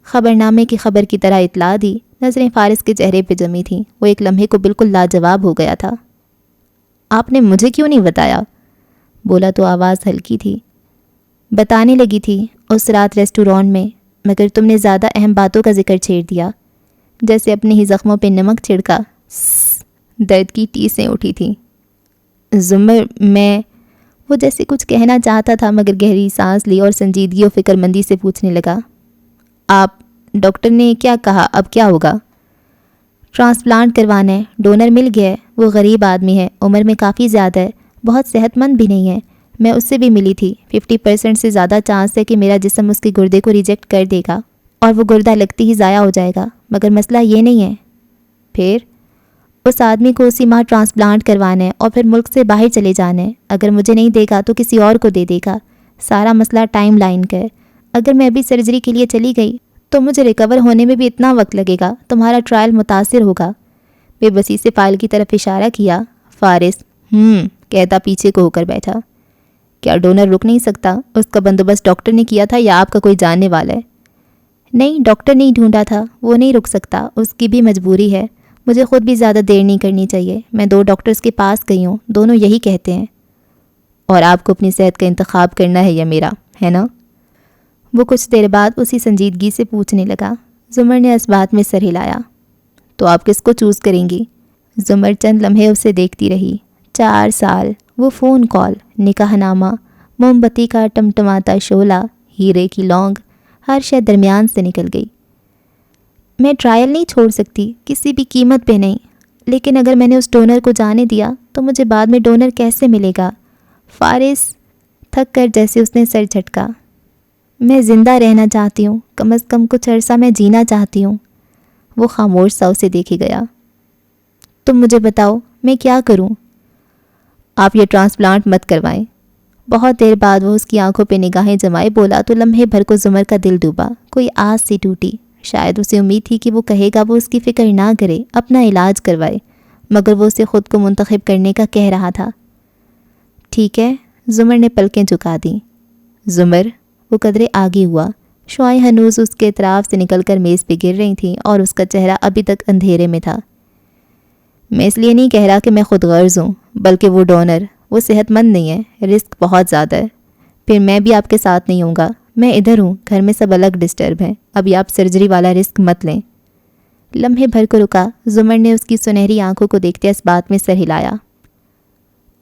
خبرنامے کی خبر کی طرح اطلاع دی۔ نظریں فارس کے چہرے پہ جمی تھیں۔ وہ ایک لمحے کو بالکل لاجواب ہو گیا تھا۔ آپ نے مجھے کیوں نہیں بتایا؟ بولا تو آواز ہلکی تھی۔ بتانے لگی تھی اس رات ریسٹورانٹ میں، مگر تم نے زیادہ اہم باتوں کا ذکر چھیڑ دیا، جیسے اپنے ہی زخموں پہ نمک چھڑکا۔ درد کی ٹیسیں اٹھی تھیں۔ زمر، میں وہ جیسے کچھ کہنا چاہتا تھا مگر گہری سانس لی اور سنجیدگی و فکر مندی سے پوچھنے لگا، آپ ڈاکٹر نے کیا کہا، اب کیا ہوگا؟ ٹرانسپلانٹ کروانا ہے، ڈونر مل گیا ہے۔ وہ غریب آدمی ہے، عمر میں کافی زیادہ ہے، بہت صحت مند بھی نہیں ہے۔ میں اس سے بھی ملی تھی، 50% سے زیادہ چانس ہے کہ میرا جسم اس کے گردے کو ریجیکٹ کر دے گا اور وہ گردہ لگتی ہی ضائع ہو جائے گا، مگر مسئلہ یہ نہیں ہے۔ پھر اس آدمی کو اسی ماہ ٹرانسپلانٹ کروانا ہے اور پھر ملک سے باہر چلے جانا ہے۔ اگر مجھے نہیں دے گا تو کسی اور کو دے دے گا۔ سارا مسئلہ ٹائم لائن کا ہے۔ اگر میں ابھی سرجری کے لیے چلی گئی تو مجھے ریکور ہونے میں بھی اتنا وقت لگے گا، تمہارا ٹرائل متاثر ہوگا۔ بے بسی سے فائل کی طرف اشارہ کیا۔ فارس کہتا پیچھے کو ہو کر بیٹھا۔ کیا ڈونر رک نہیں سکتا؟ اس کا بندوبست ڈاکٹر نے کیا تھا یا آپ کا کوئی جاننے والا ہے؟ نہیں، ڈاکٹر نہیں ڈھونڈا تھا، وہ نہیں رک سکتا، اس کی بھی مجبوری ہے۔ مجھے خود بھی زیادہ دیر نہیں کرنی چاہیے۔ میں 2 ڈاکٹرز کے پاس گئی ہوں، دونوں یہی کہتے ہیں۔ اور آپ کو اپنی صحت کا انتخاب کرنا ہے یا میرا، ہے نا؟ وہ کچھ دیر بعد اسی سنجیدگی سے پوچھنے لگا۔ زمر نے اس بات میں سر ہلایا۔ تو آپ کس کو چوز کریں گی؟ زمر چند لمحے اسے دیکھتی رہی۔ 4 سال، وہ فون کال، نکاح نامہ، موم بتی کا ٹمٹماتا شعلہ، ہیرے کی لونگ، ہر شے درمیان سے نکل گئی۔ میں ٹرائل نہیں چھوڑ سکتی، کسی بھی قیمت پہ نہیں، لیکن اگر میں نے اس ڈونر کو جانے دیا تو مجھے بعد میں ڈونر کیسے ملے گا؟ فارس تھک کر جیسے اس نے سر جھٹکا۔ میں زندہ رہنا چاہتی ہوں، کم از کم کچھ عرصہ میں جینا چاہتی ہوں۔ وہ خاموش سا اسے دیکھے گیا۔ تم مجھے بتاؤ میں کیا کروں؟ آپ یہ ٹرانسپلانٹ مت کروائیں۔ بہت دیر بعد وہ اس کی آنکھوں پہ نگاہیں جمائے بولا تو لمحے بھر کو زمر کا دل ڈوبا، کوئی آس سی ٹوٹی۔ شاید اسے امید تھی کہ وہ کہے گا وہ اس کی فکر نہ کرے، اپنا علاج کروائے، مگر وہ اسے خود کو منتخب کرنے کا کہہ رہا تھا۔ ٹھیک ہے، زمر نے پلکیں جھکا دیں۔ زمر، وہ قدرے آگے ہوا۔ شعائیں ہنوز اس کے اطراف سے نکل کر میز پہ گر رہی تھیں اور اس کا چہرہ ابھی تک اندھیرے میں تھا۔ میں اس لیے نہیں کہہ رہا کہ میں خود غرض ہوں، بلکہ وہ ڈونر، وہ صحت مند نہیں ہے، رسک بہت زیادہ ہے۔ پھر میں بھی آپ کے ساتھ نہیں ہوں گا، میں ادھر ہوں، گھر میں سب الگ ڈسٹرب ہیں، ابھی آپ سرجری والا رسک مت لیں۔ لمحے بھر کو رکا، زمر نے اس کی سنہری آنکھوں کو دیکھتے اس بات میں سر ہلایا۔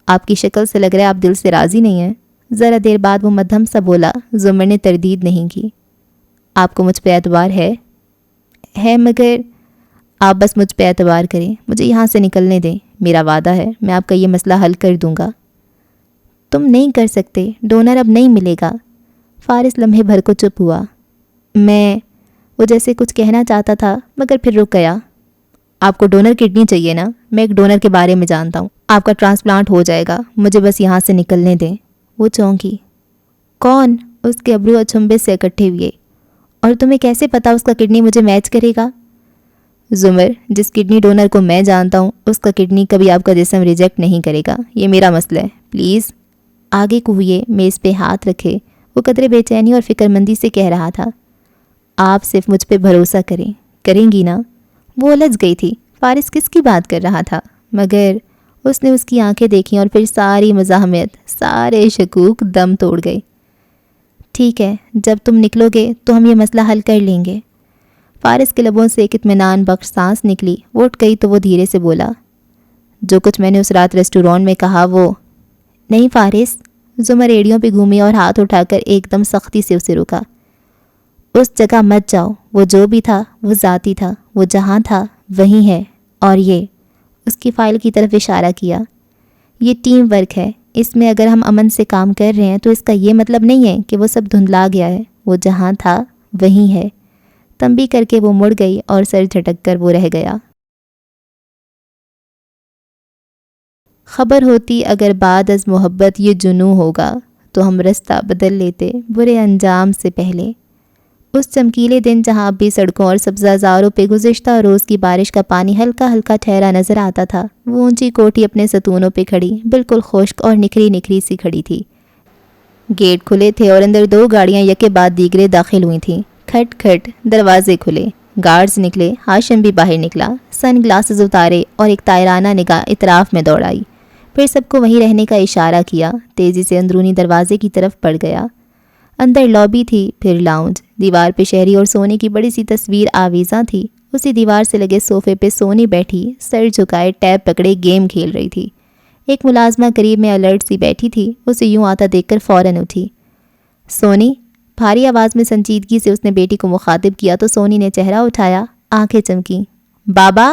آپ کی شکل سے لگ رہا ہے آپ دل سے راضی نہیں ہیں۔ ذرا دیر بعد وہ مدھم سا بولا۔ زمر نے تردید نہیں کی۔ آپ کو مجھ پہ اعتبار ہے مگر آپ بس مجھ پہ اعتبار کریں، مجھے یہاں سے نکلنے دیں، میرا وعدہ ہے میں آپ کا یہ مسئلہ حل کر دوں گا۔ تم نہیں کر سکتے، ڈونر اب نہیں ملے گا۔ فارس لمحے بھر کو چپ ہوا۔ وہ جیسے کچھ کہنا چاہتا تھا مگر پھر رک گیا۔ آپ کو ڈونر کڈنی چاہیے نا؟ میں ایک ڈونر کے بارے میں جانتا ہوں، آپ کا ٹرانسپلانٹ ہو جائے گا، مجھے بس یہاں سے نکلنے دیں۔ وہ چونکی۔ کون؟ اس کے ابرو اچھمبے سے اکٹھے ہوئے۔ اور تمہیں کیسے پتا اس کا کڈنی مجھے میچ کرے گا؟ زمر، جس کڈنی ڈونر کو میں جانتا ہوں اس کا کڈنی کبھی آپ کا جسم ریجیکٹ نہیں کرے گا، یہ میرا مسئلہ ہے، پلیز۔ آگے کو ہوئے، میز پہ ہاتھ رکھے، وہ قدرے بے چینی اور فکر مندی سے کہہ رہا تھا۔ آپ صرف مجھ پہ بھروسہ کریں گی نا؟ وہ الجھ گئی تھی، فارس کس کی بات کر رہا تھا، مگر اس نے اس کی آنکھیں دیکھیں اور پھر ساری مزاحمت، سارے شکوک دم توڑ گئے۔ ٹھیک ہے، جب تم نکلو گے تو ہم یہ مسئلہ حل کر لیں گے۔ فارس کے لبوں سے ایک اطمینان بخش سانس نکلی۔ وہ اٹھ گئی تو وہ دھیرے سے بولا، جو کچھ میں نے اس رات ریسٹورانٹ میں کہا وہ نہیں فارس۔ زمر ایڑیوں پہ گھومی اور ہاتھ اٹھا کر ایک دم سختی سے اسے روکا۔ اس جگہ مت جاؤ، وہ جو بھی تھا وہ ذاتی تھا، وہ جہاں تھا وہیں ہے، اور یہ اس کی فائل کی طرف اشارہ کیا۔ یہ ٹیم ورک ہے، اس میں اگر ہم امن سے کام کر رہے ہیں تو اس کا یہ مطلب نہیں ہے کہ وہ سب دھندلا گیا ہے، وہ جہاں تھا وہیں ہے۔ تنبیہ کر کے وہ مڑ گئی اور سر جھٹک کر وہ رہ گیا۔ خبر ہوتی اگر بعد از محبت یہ جنوں ہوگا تو ہم رستہ بدل لیتے برے انجام سے پہلے۔ اس چمکیلے دن جہاں اب بھی سڑکوں اور سبزہ زاروں پہ گزشتہ روز کی بارش کا پانی ہلکا ہلکا ٹھہرا نظر آتا تھا، وہ اونچی کوٹھی اپنے ستونوں پہ کھڑی، بالکل خشک اور نکھری نکھری سی کھڑی تھی۔ گیٹ کھلے تھے اور اندر 2 گاڑیاں یکے بعد دیگرے داخل ہوئی تھیں۔ کھٹ کھٹ دروازے کھلے، گارڈز نکلے، ہاشم بھی باہر نکلا، سن گلاسز اتارے اور ایک طائرانہ نگاہ اطراف میں دوڑائی، پھر سب کو وہیں رہنے کا اشارہ کیا، تیزی سے اندرونی دروازے کی طرف بڑھ گیا۔ اندر لابی تھی، پھر لاؤنج، دیوار پہ شہری اور سونے کی بڑی سی تصویر آویزاں تھی۔ اسی دیوار سے لگے صوفے پہ سونی بیٹھی، سر جھکائے ٹیب پکڑے گیم کھیل رہی تھی۔ ایک ملازمہ قریب میں الرٹ سی بیٹھی تھی، اسے یوں آتا دیکھ کر فوراً اٹھی۔ سونی، بھاری آواز میں سنجیدگی سے اس نے بیٹی کو مخاطب کیا تو سونی نے چہرہ اٹھایا، آنکھیں چمکیں۔ بابا،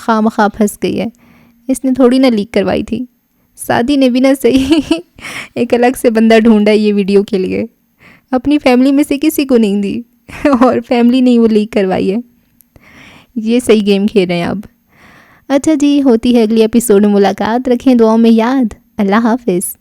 خواہ مخواہ پھنس گئی ہے، اس نے تھوڑی نہ لیک کروائی تھی، سعدی نے بھی نہ صحیح ایک الگ سے بندہ ڈھونڈا یہ ویڈیو کے لیے، اپنی فیملی میں سے کسی کو نہیں دی اور فیملی نے وہ لیک کروائی ہے۔ یہ صحیح گیم کھیل رہے ہیں اب۔ اچھا جی، ہوتی ہے اگلی ایپیسوڈ میں ملاقات، رکھیں دعاؤں میں یاد، اللہ حافظ۔